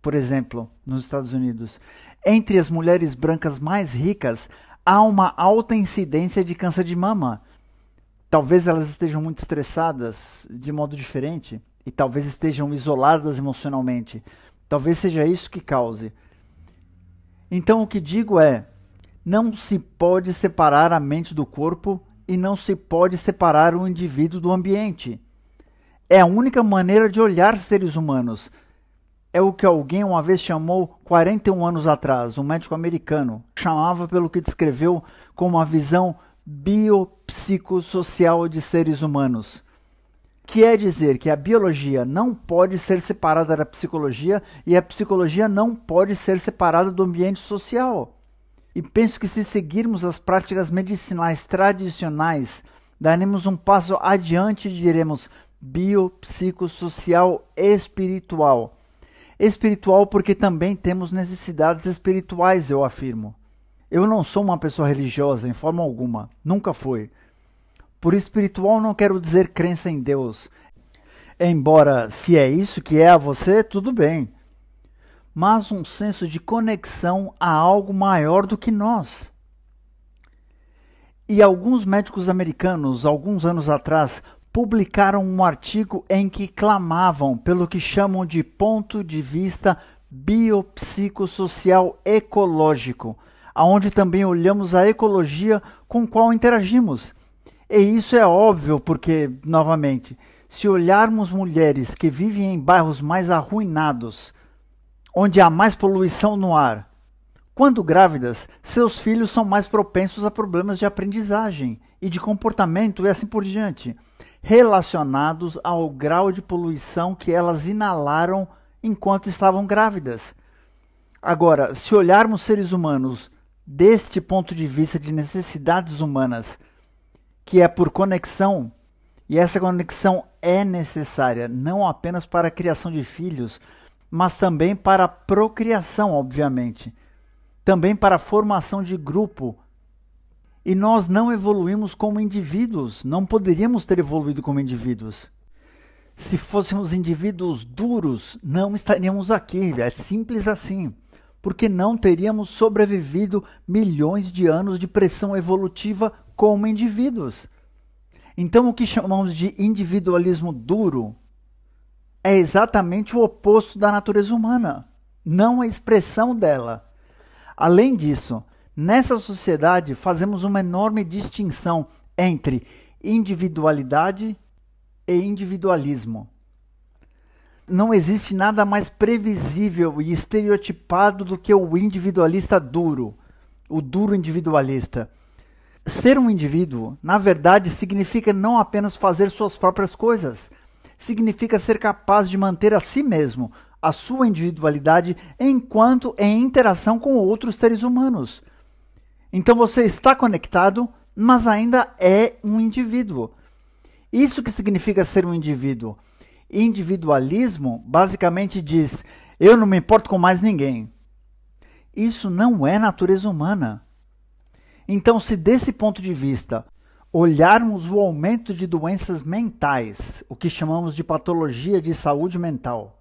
por exemplo, nos Estados Unidos, entre as mulheres brancas mais ricas, há uma alta incidência de câncer de mama. Talvez elas estejam muito estressadas de modo diferente e talvez estejam isoladas emocionalmente. Talvez seja isso que cause. Então o que digo é, não se pode separar a mente do corpo e não se pode separar o indivíduo do ambiente. É a única maneira de olhar seres humanos. É o que alguém uma vez chamou, 41 anos atrás, um médico americano, chamava pelo que descreveu como uma visão biopsicossocial de seres humanos. Que é dizer que a biologia não pode ser separada da psicologia e a psicologia não pode ser separada do ambiente social. E penso que se seguirmos as práticas medicinais tradicionais, daremos um passo adiante e diremos biopsicossocial espiritual. Espiritual porque também temos necessidades espirituais, eu afirmo. Eu não sou uma pessoa religiosa, em forma alguma. Nunca fui. Por espiritual não quero dizer crença em Deus. Embora, se é isso que é a você, tudo bem. Mas um senso de conexão a algo maior do que nós. E alguns médicos americanos, alguns anos atrás, publicaram um artigo em que clamavam pelo que chamam de ponto de vista biopsicossocial ecológico, aonde também olhamos a ecologia com qual interagimos. E isso é óbvio porque, novamente, se olharmos mulheres que vivem em bairros mais arruinados, onde há mais poluição no ar, quando grávidas, seus filhos são mais propensos a problemas de aprendizagem e de comportamento e assim por diante, relacionados ao grau de poluição que elas inalaram enquanto estavam grávidas. Agora, se olharmos seres humanos deste ponto de vista de necessidades humanas, que é por conexão, e essa conexão é necessária não apenas para a criação de filhos, mas também para a procriação, obviamente, também para a formação de grupo. E nós não evoluímos como indivíduos, não poderíamos ter evoluído como indivíduos. Se fôssemos indivíduos duros, não estaríamos aqui, é simples assim. Porque não teríamos sobrevivido milhões de anos de pressão evolutiva como indivíduos. Então o que chamamos de individualismo duro é exatamente o oposto da natureza humana, não a expressão dela. Além disso, nessa sociedade, fazemos uma enorme distinção entre individualidade e individualismo. Não existe nada mais previsível e estereotipado do que o individualista duro, o duro individualista. Ser um indivíduo, na verdade, significa não apenas fazer suas próprias coisas, significa ser capaz de manter a si mesmo, a sua individualidade, enquanto em interação com outros seres humanos. Então você está conectado, mas ainda é um indivíduo. Isso que significa ser um indivíduo. Individualismo basicamente diz, eu não me importo com mais ninguém. Isso não é natureza humana. Então, se desse ponto de vista olharmos o aumento de doenças mentais, o que chamamos de patologia de saúde mental,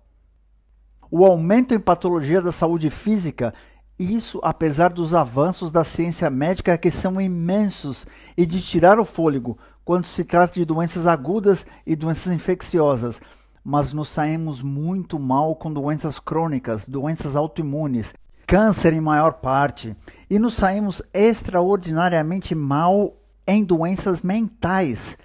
o aumento em patologia da saúde física, isso apesar dos avanços da ciência médica que são imensos e de tirar o fôlego quando se trata de doenças agudas e doenças infecciosas, mas nos saímos muito mal com doenças crônicas, doenças autoimunes, câncer em maior parte, e nos saímos extraordinariamente mal em doenças mentais.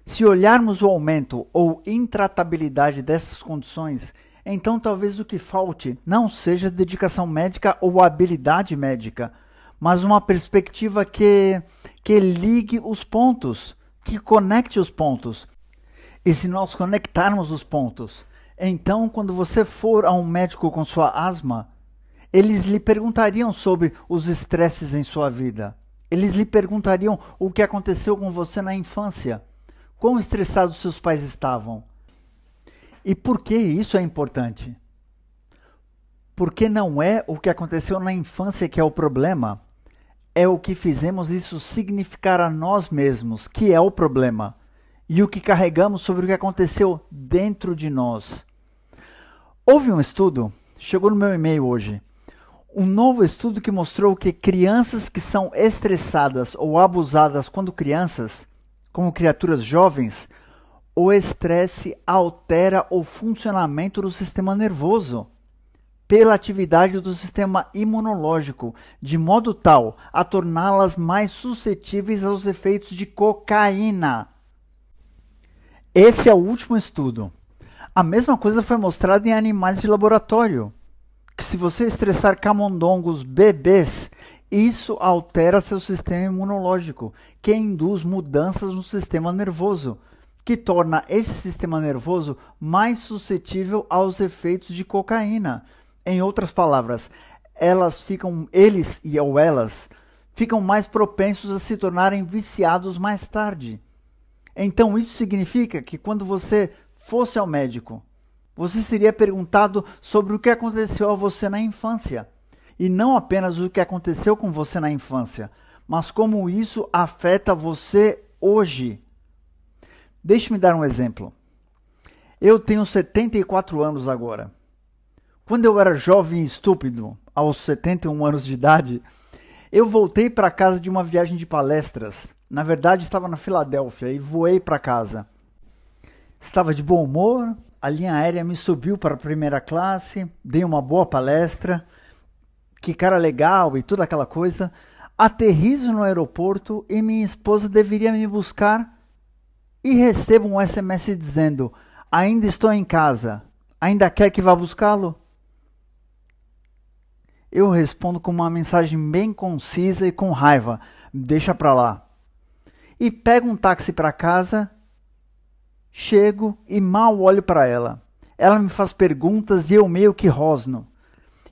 Se olharmos o aumento ou intratabilidade dessas condições, então talvez o que falte não seja dedicação médica ou habilidade médica, mas uma perspectiva que que ligue os pontos, que conecte os pontos. E se nós conectarmos os pontos, então quando você for a um médico com sua asma, eles lhe perguntariam sobre os estresses em sua vida. Eles lhe perguntariam o que aconteceu com você na infância. Quão estressados seus pais estavam. E por que isso é importante? Porque não é o que aconteceu na infância que é o problema. É o que fizemos isso significar a nós mesmos, que é o problema. E o que carregamos sobre o que aconteceu dentro de nós. Houve um estudo, chegou no meu e-mail hoje, um novo estudo que mostrou que crianças que são estressadas ou abusadas quando crianças, como criaturas jovens, o estresse altera o funcionamento do sistema nervoso pela atividade do sistema imunológico, de modo tal a torná-las mais suscetíveis aos efeitos de cocaína. Esse é o último estudo. A mesma coisa foi mostrada em animais de laboratório. Que se você estressar camundongos bebês, isso altera seu sistema imunológico, que induz mudanças no sistema nervoso, que torna esse sistema nervoso mais suscetível aos efeitos de cocaína. Em outras palavras, eles ficam mais propensos a se tornarem viciados mais tarde. Então isso significa que quando você fosse ao médico, você seria perguntado sobre o que aconteceu a você na infância. E não apenas o que aconteceu com você na infância, mas como isso afeta você hoje. Deixe-me dar um exemplo. Eu tenho 74 anos agora. Quando eu era jovem e estúpido, aos 71 anos de idade, eu voltei para casa de uma viagem de palestras. Na verdade, estava na Filadélfia e voei para casa. Estava de bom humor, a linha aérea me subiu para a primeira classe, dei uma boa palestra, que cara legal e toda aquela coisa. Aterrizo no aeroporto e minha esposa deveria me buscar e recebo um SMS dizendo: ainda estou em casa, ainda quer que vá buscá-lo? Eu respondo com uma mensagem bem concisa e com raiva: deixa pra lá. E pego um táxi para casa, chego e mal olho para ela. Ela me faz perguntas e eu meio que rosno.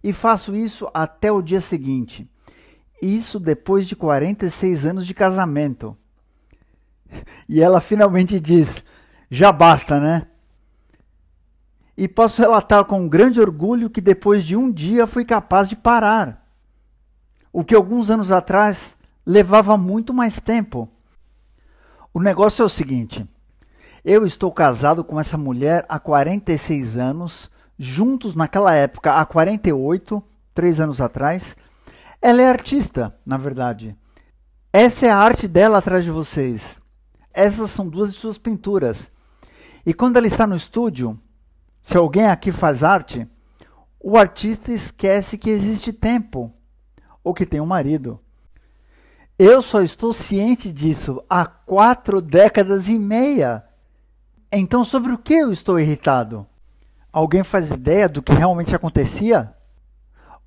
E faço isso até o dia seguinte. Isso depois de 46 anos de casamento. E ela finalmente diz: já basta, né? E posso relatar com grande orgulho que depois de um dia fui capaz de parar. O que alguns anos atrás levava muito mais tempo. O negócio é o seguinte: eu estou casado com essa mulher há 46 anos, juntos naquela época há 48, 3 anos atrás. Ela é artista, na verdade. Essa é a arte dela atrás de vocês. Essas são duas de suas pinturas. E quando ela está no estúdio, se alguém aqui faz arte, o artista esquece que existe tempo, ou que tem um marido. Eu só estou ciente disso há 4 décadas e meia. Então, sobre o que eu estou irritado? Alguém faz ideia do que realmente acontecia?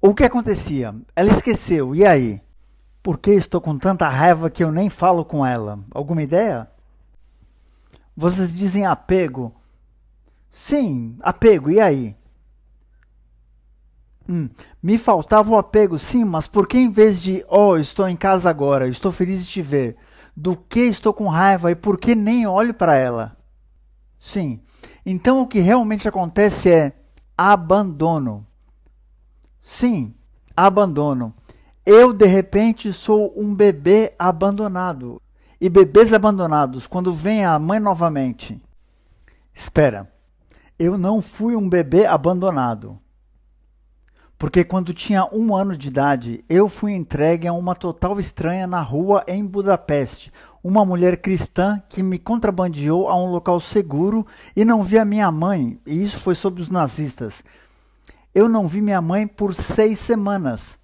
O que acontecia? Ela esqueceu, e aí? Por que estou com tanta raiva que eu nem falo com ela? Alguma ideia? Vocês dizem apego? Sim, apego, e aí? Me faltava o apego, sim, mas por que em vez de estou em casa agora, estou feliz de te ver, do que estou com raiva e por que nem olho para ela? Sim, então o que realmente acontece é abandono. Sim, abandono. Eu, de repente, sou um bebê abandonado. E bebês abandonados, quando vem a mãe novamente. Espera, eu não fui um bebê abandonado. Porque quando tinha 1 ano de idade, eu fui entregue a uma total estranha na rua em Budapeste. Uma mulher cristã que me contrabandeou a um local seguro e não vi a minha mãe. E isso foi sob os nazistas. Eu não vi minha mãe por 6 semanas.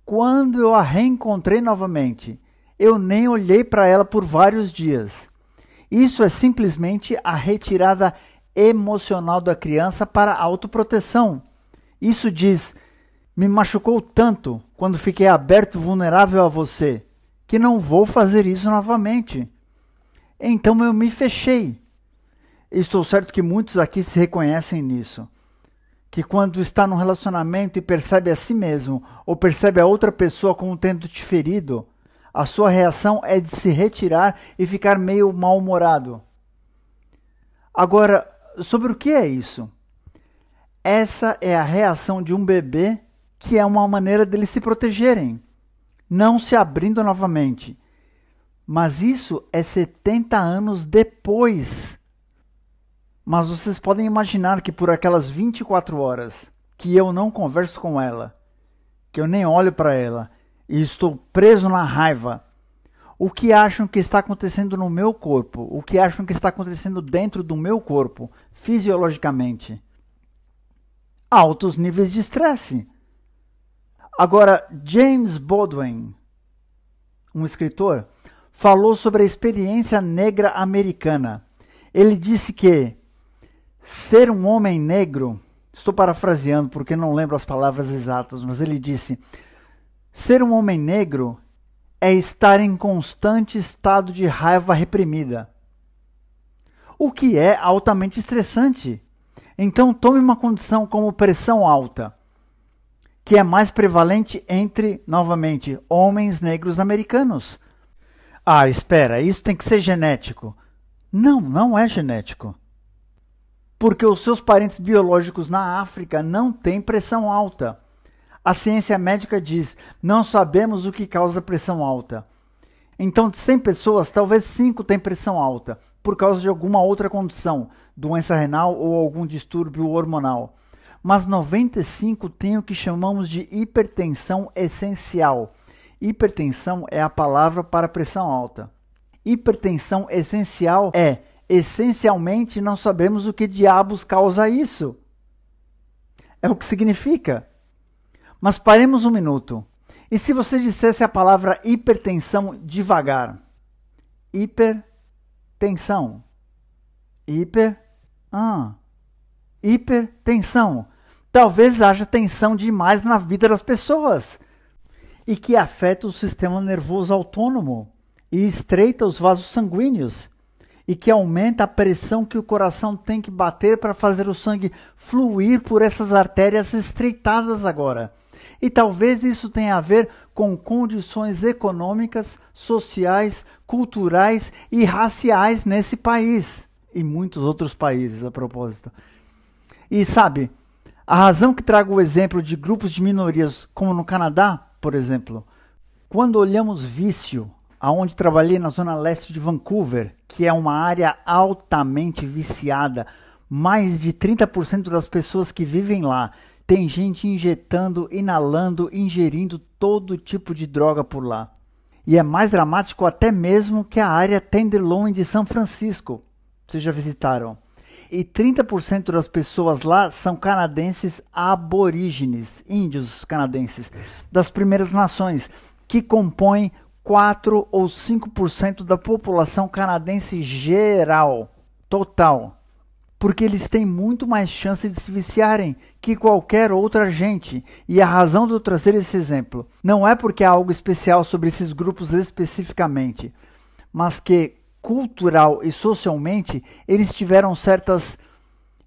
Quando eu a reencontrei novamente, eu nem olhei para ela por vários dias. Isso é simplesmente a retirada emocional da criança para a autoproteção. Isso diz: me machucou tanto quando fiquei aberto e vulnerável a você, que não vou fazer isso novamente. Então eu me fechei. Estou certo que muitos aqui se reconhecem nisso. Que quando está num relacionamento e percebe a si mesmo, ou percebe a outra pessoa como tendo te ferido, a sua reação é de se retirar e ficar meio mal-humorado. Agora, sobre o que é isso? Essa é a reação de um bebê, que é uma maneira deles se protegerem, não se abrindo novamente. Mas isso é 70 anos depois. Mas vocês podem imaginar que por aquelas 24 horas que eu não converso com ela, que eu nem olho para ela e estou preso na raiva, o que acham que está acontecendo no meu corpo? O que acham que está acontecendo dentro do meu corpo, fisiologicamente? Altos níveis de estresse. Agora, James Baldwin, um escritor, falou sobre a experiência negra americana. Ele disse que ser um homem negro, estou parafraseando porque não lembro as palavras exatas, mas ele disse: ser um homem negro é estar em constante estado de raiva reprimida, o que é altamente estressante. Então tome uma condição como pressão alta, que é mais prevalente entre, novamente, homens negros americanos. Ah, espera, isso tem que ser genético. Não, não é genético. Porque os seus parentes biológicos na África não têm pressão alta. A ciência médica diz, não sabemos o que causa pressão alta. Então, de 100 pessoas, talvez 5 têm pressão alta, por causa de alguma outra condição, doença renal ou algum distúrbio hormonal. Mas 95 têm o que chamamos de hipertensão essencial. Hipertensão é a palavra para pressão alta. Hipertensão essencial é, essencialmente, não sabemos o que diabos causa isso. É o que significa. Mas paremos um minuto. E se você dissesse a palavra hipertensão devagar? Hipertensão. Hipertensão. Talvez haja tensão demais na vida das pessoas e que afeta o sistema nervoso autônomo e estreita os vasos sanguíneos e que aumenta a pressão que o coração tem que bater para fazer o sangue fluir por essas artérias estreitadas agora. E talvez isso tenha a ver com condições econômicas, sociais, culturais e raciais nesse país e muitos outros países, a propósito. E sabe, a razão que trago o exemplo de grupos de minorias, como no Canadá, por exemplo, quando olhamos vício, aonde trabalhei na zona leste de Vancouver, que é uma área altamente viciada, mais de 30% das pessoas que vivem lá tem gente injetando, inalando, ingerindo todo tipo de droga por lá. E é mais dramático até mesmo que a área Tenderloin de São Francisco. Vocês já visitaram? E 30% das pessoas lá são canadenses aborígenes, índios canadenses, das primeiras nações, que compõem 4 ou 5% da população canadense geral, total. Porque eles têm muito mais chance de se viciarem que qualquer outra gente. E a razão de eu trazer esse exemplo não é porque há algo especial sobre esses grupos especificamente, mas que cultural e socialmente eles tiveram certas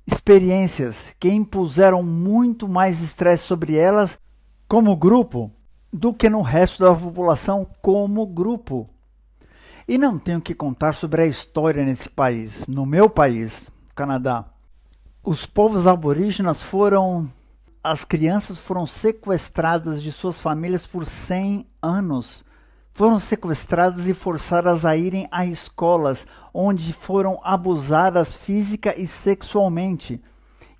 experiências que impuseram muito mais estresse sobre elas como grupo do que no resto da população como grupo. E não tenho que contar sobre a história nesse país, no meu país, Canadá. Os povos aborígenas as crianças foram sequestradas de suas famílias por 100 anos. Foram sequestradas e forçadas a irem a escolas, onde foram abusadas física e sexualmente.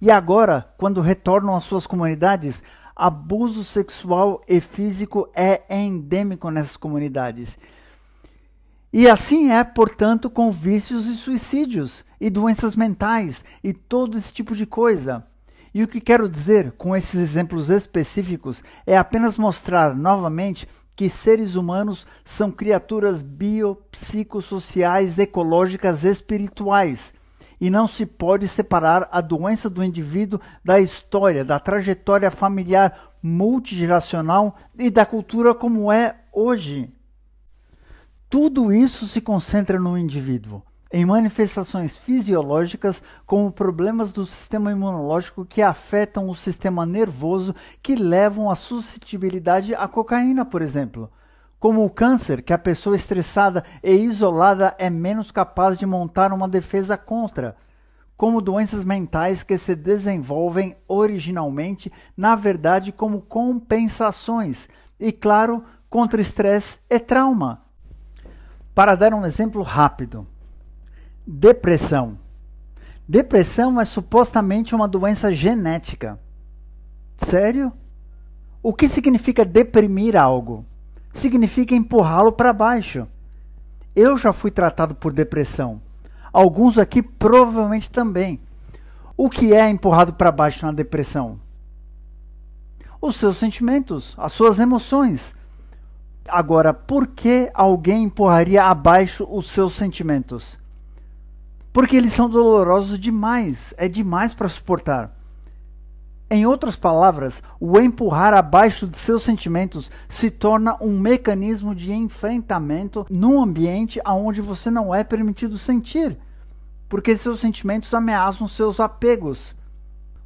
E agora, quando retornam às suas comunidades, abuso sexual e físico é endêmico nessas comunidades. E assim é, portanto, com vícios e suicídios, e doenças mentais, e todo esse tipo de coisa. E o que quero dizer com esses exemplos específicos é apenas mostrar novamente que seres humanos são criaturas biopsicossociais, ecológicas, espirituais. E não se pode separar a doença do indivíduo da história, da trajetória familiar multigeracional e da cultura como é hoje. Tudo isso se concentra no indivíduo, em manifestações fisiológicas como problemas do sistema imunológico que afetam o sistema nervoso, que levam à suscetibilidade à cocaína, por exemplo. Como o câncer, que a pessoa estressada e isolada é menos capaz de montar uma defesa contra. Como doenças mentais que se desenvolvem originalmente, na verdade, como compensações. E, claro, contra estresse e trauma. Para dar um exemplo rápido. Depressão. Depressão é supostamente uma doença genética. Sério? O que significa deprimir algo? Significa empurrá-lo para baixo. Eu já fui tratado por depressão. Alguns aqui provavelmente também. O que é empurrado para baixo na depressão? Os seus sentimentos, as suas emoções. Agora, por que alguém empurraria abaixo os seus sentimentos? Porque eles são dolorosos demais, é demais para suportar. Em outras palavras, o empurrar abaixo de seus sentimentos se torna um mecanismo de enfrentamento num ambiente onde você não é permitido sentir, porque seus sentimentos ameaçam seus apegos.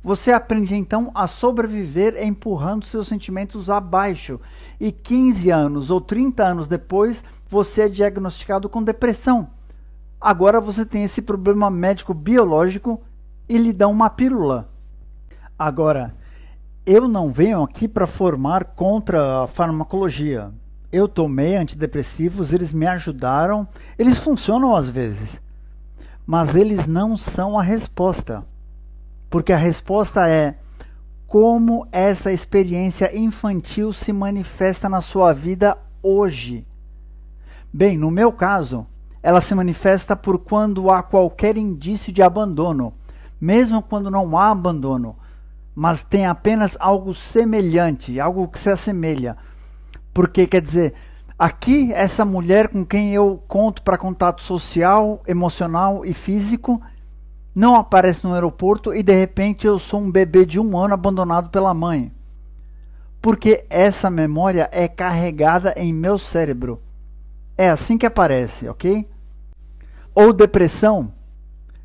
Você aprende então a sobreviver empurrando seus sentimentos abaixo, e 15 anos ou 30 anos depois, você é diagnosticado com depressão. Agora você tem esse problema médico biológico e lhe dão uma pílula. Agora, eu não venho aqui para formar contra a farmacologia. Eu tomei antidepressivos, eles me ajudaram, eles funcionam às vezes. Mas eles não são a resposta. Porque a resposta é como essa experiência infantil se manifesta na sua vida hoje. Bem, no meu caso, ela se manifesta por quando há qualquer indício de abandono, mesmo quando não há abandono, mas tem apenas algo semelhante, algo que se assemelha. Porque, quer dizer, aqui essa mulher com quem eu conto para contato social, emocional e físico, não aparece no aeroporto e de repente eu sou um bebê de 1 ano abandonado pela mãe. Porque essa memória é carregada em meu cérebro. É assim que aparece, ok? Ou depressão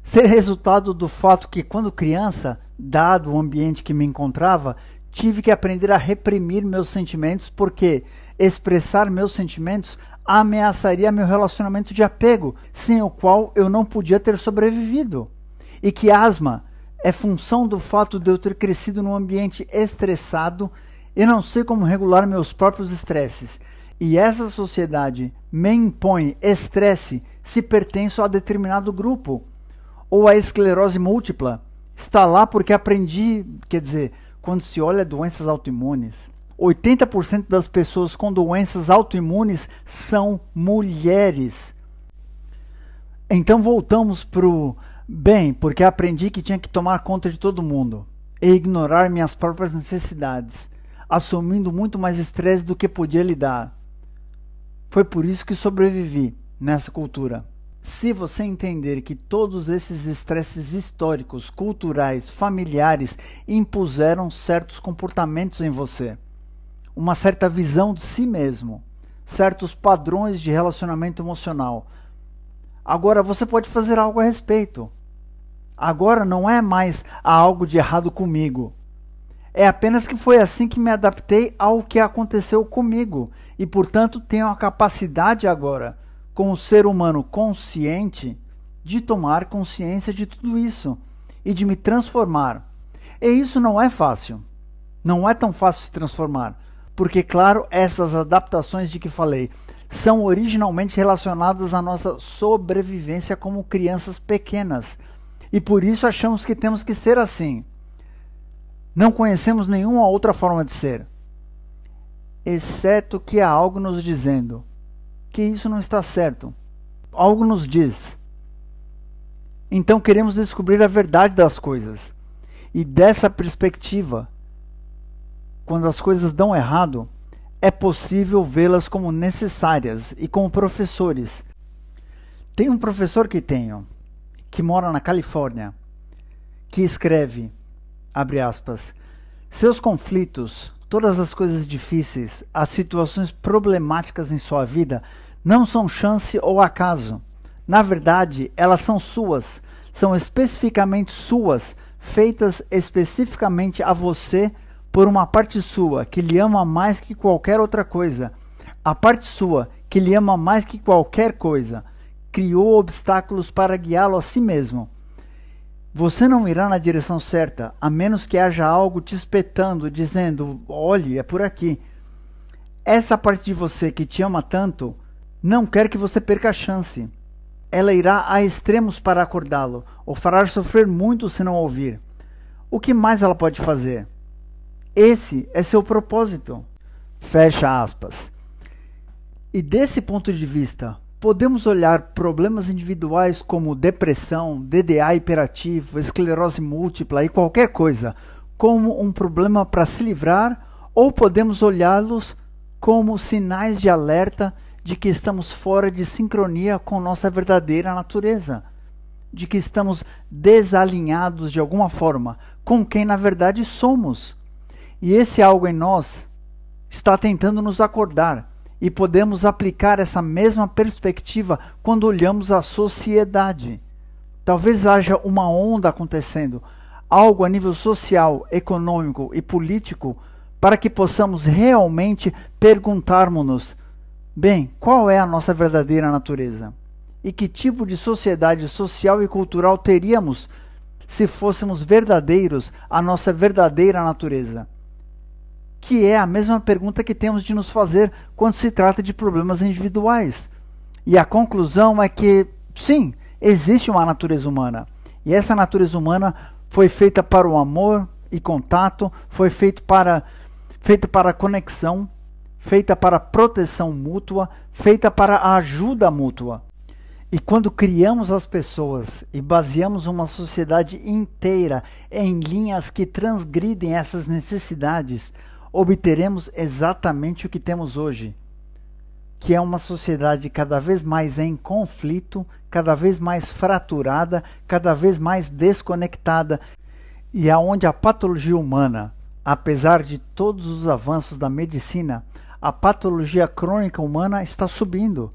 ser resultado do fato que quando criança, dado o ambiente que me encontrava, tive que aprender a reprimir meus sentimentos porque expressar meus sentimentos ameaçaria meu relacionamento de apego, sem o qual eu não podia ter sobrevivido. E que asma é função do fato de eu ter crescido num ambiente estressado e não sei como regular meus próprios estresses. E essa sociedade me impõe estresse se pertenço a determinado grupo. Ou a esclerose múltipla está lá porque aprendi, quer dizer, quando se olha doenças autoimunes, 80% das pessoas com doenças autoimunes são mulheres. Então voltamos para o bem, porque aprendi que tinha que tomar conta de todo mundo e ignorar minhas próprias necessidades, assumindo muito mais estresse do que podia lidar. Foi por isso que sobrevivi nessa cultura. Se você entender que todos esses estresses históricos, culturais, familiares impuseram certos comportamentos em você, uma certa visão de si mesmo, certos padrões de relacionamento emocional, agora você pode fazer algo a respeito. Agora não é mais há algo de errado comigo. É apenas que foi assim que me adaptei ao que aconteceu comigo e, portanto, tenho a capacidade agora, como ser humano consciente, de tomar consciência de tudo isso e de me transformar. E isso não é fácil. Não é tão fácil se transformar, porque, claro, essas adaptações de que falei são originalmente relacionadas à nossa sobrevivência como crianças pequenas. E por isso achamos que temos que ser assim. Não conhecemos nenhuma outra forma de ser, exceto que há algo nos dizendo que isso não está certo. Algo nos diz. Então queremos descobrir a verdade das coisas. E dessa perspectiva, quando as coisas dão errado, é possível vê-las como necessárias e como professores. Tem um professor que mora na Califórnia, que escreve, abre aspas, seus conflitos, todas as coisas difíceis, as situações problemáticas em sua vida Não são chance ou acaso. Na verdade, elas são suas. São especificamente suas, feitas especificamente a você por uma parte sua que lhe ama mais que qualquer outra coisa. A parte sua que lhe ama mais que qualquer coisa criou obstáculos para guiá-lo a si mesmo. Você não irá na direção certa, a menos que haja algo te espetando, dizendo, olhe, é por aqui. Essa parte de você que te ama tanto, não quer que você perca a chance. Ela irá a extremos para acordá-lo, ou fará sofrer muito se não ouvir. O que mais ela pode fazer? Esse é seu propósito. Fecha aspas. E desse ponto de vista, podemos olhar problemas individuais como depressão, DDA hiperativo, esclerose múltipla e qualquer coisa como um problema para se livrar, ou podemos olhá-los como sinais de alerta de que estamos fora de sincronia com nossa verdadeira natureza, de que estamos desalinhados de alguma forma com quem na verdade somos. E esse algo em nós está tentando nos acordar. E podemos aplicar essa mesma perspectiva quando olhamos a sociedade. Talvez haja uma onda acontecendo, algo a nível social, econômico e político, para que possamos realmente perguntarmos-nos, bem, qual é a nossa verdadeira natureza? E que tipo de sociedade social e cultural teríamos se fôssemos verdadeiros à nossa verdadeira natureza? Que é a mesma pergunta que temos de nos fazer quando se trata de problemas individuais. E a conclusão é que, sim, existe uma natureza humana. E essa natureza humana foi feita para o amor e contato, foi feita para a conexão, feita para a proteção mútua, feita para a ajuda mútua. E quando criamos as pessoas e baseamos uma sociedade inteira em linhas que transgridem essas necessidades, obteremos exatamente o que temos hoje, que é uma sociedade cada vez mais em conflito, cada vez mais fraturada, cada vez mais desconectada, e aonde a patologia humana, apesar de todos os avanços da medicina, a patologia crônica humana está subindo.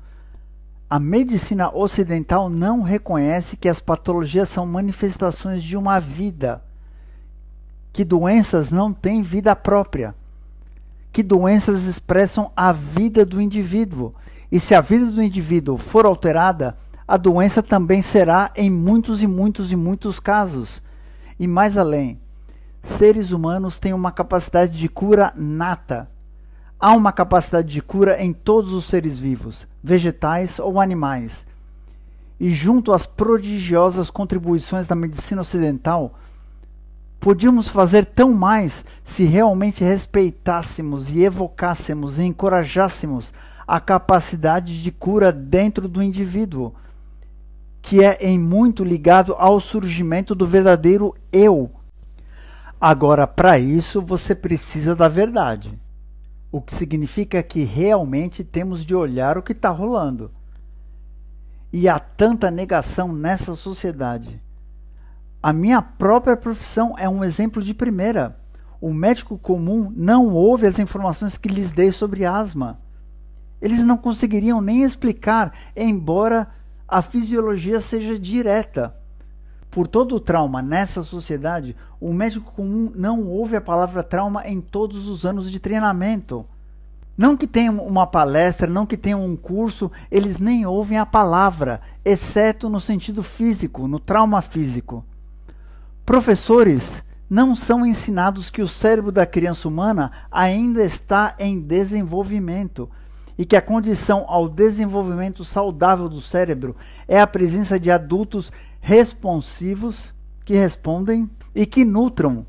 A medicina ocidental não reconhece que as patologias são manifestações de uma vida, que doenças não têm vida própria, que doenças expressam a vida do indivíduo. E se a vida do indivíduo for alterada, a doença também será em muitos e muitos e muitos casos. E mais além, seres humanos têm uma capacidade de cura nata. Há uma capacidade de cura em todos os seres vivos, vegetais ou animais. E junto às prodigiosas contribuições da medicina ocidental, podíamos fazer tão mais se realmente respeitássemos e evocássemos e encorajássemos a capacidade de cura dentro do indivíduo, que é em muito ligado ao surgimento do verdadeiro eu. Agora, para isso, você precisa da verdade, o que significa que realmente temos de olhar o que está rolando. E há tanta negação nessa sociedade. A minha própria profissão é um exemplo de primeira. O médico comum não ouve as informações que lhes dei sobre asma. Eles não conseguiriam nem explicar, embora a fisiologia seja direta. Por todo o trauma nessa sociedade, o médico comum não ouve a palavra trauma em todos os anos de treinamento. Não que tenham uma palestra, não que tenham um curso, eles nem ouvem a palavra, exceto no sentido físico, no trauma físico. Professores não são ensinados que o cérebro da criança humana ainda está em desenvolvimento e que a condição ao desenvolvimento saudável do cérebro é a presença de adultos responsivos que respondem e que nutram.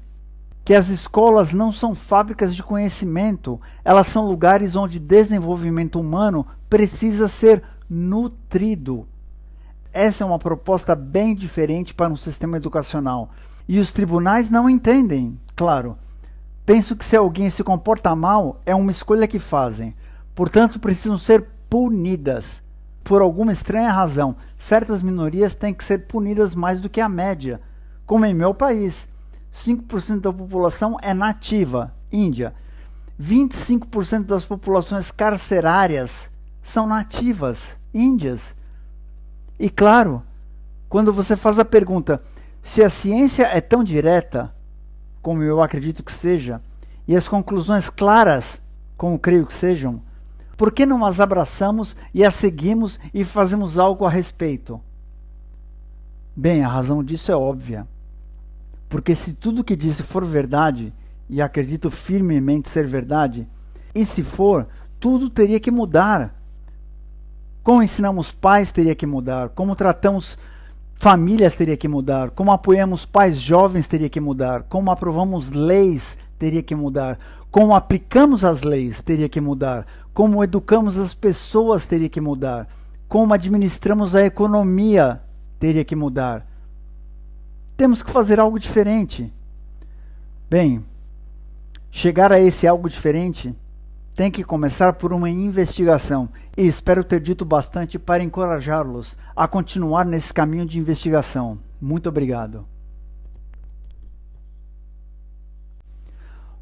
Que as escolas não são fábricas de conhecimento, elas são lugares onde desenvolvimento humano precisa ser nutrido. Essa é uma proposta bem diferente para um sistema educacional. E os tribunais não entendem, claro. Penso que se alguém se comporta mal, é uma escolha que fazem. Portanto, precisam ser punidas. Por alguma estranha razão, certas minorias têm que ser punidas mais do que a média. Como em meu país, 5% da população é nativa, Índia. 25% das populações carcerárias são nativas, índias. E claro, quando você faz a pergunta, se a ciência é tão direta, como eu acredito que seja, e as conclusões claras, como creio que sejam, por que não as abraçamos e as seguimos e fazemos algo a respeito? Bem, a razão disso é óbvia. Porque se tudo que disse for verdade, e acredito firmemente ser verdade, e se for, tudo teria que mudar. Como ensinamos pais teria que mudar, como tratamos famílias teria que mudar, como apoiamos pais jovens teria que mudar, como aprovamos leis teria que mudar, como aplicamos as leis teria que mudar, como educamos as pessoas teria que mudar, como administramos a economia teria que mudar. Temos que fazer algo diferente. Bem, chegar a esse algo diferente tem que começar por uma investigação, e espero ter dito bastante para encorajá-los a continuar nesse caminho de investigação. Muito obrigado.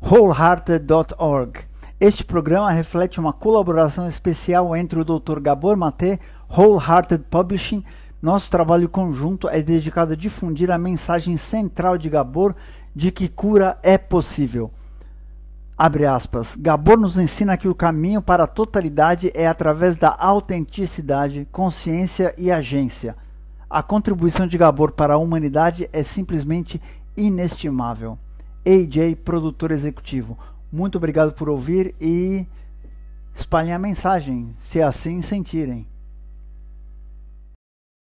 Wholehearted.org. Este programa reflete uma colaboração especial entre o Dr. Gabor Maté, Wholehearted Publishing. Nosso trabalho conjunto é dedicado a difundir a mensagem central de Gabor de que cura é possível. Abre aspas, Gabor nos ensina que o caminho para a totalidade é através da autenticidade, consciência e agência. A contribuição de Gabor para a humanidade é simplesmente inestimável. AJ, produtor executivo. Muito obrigado por ouvir e espalhem a mensagem, se assim sentirem.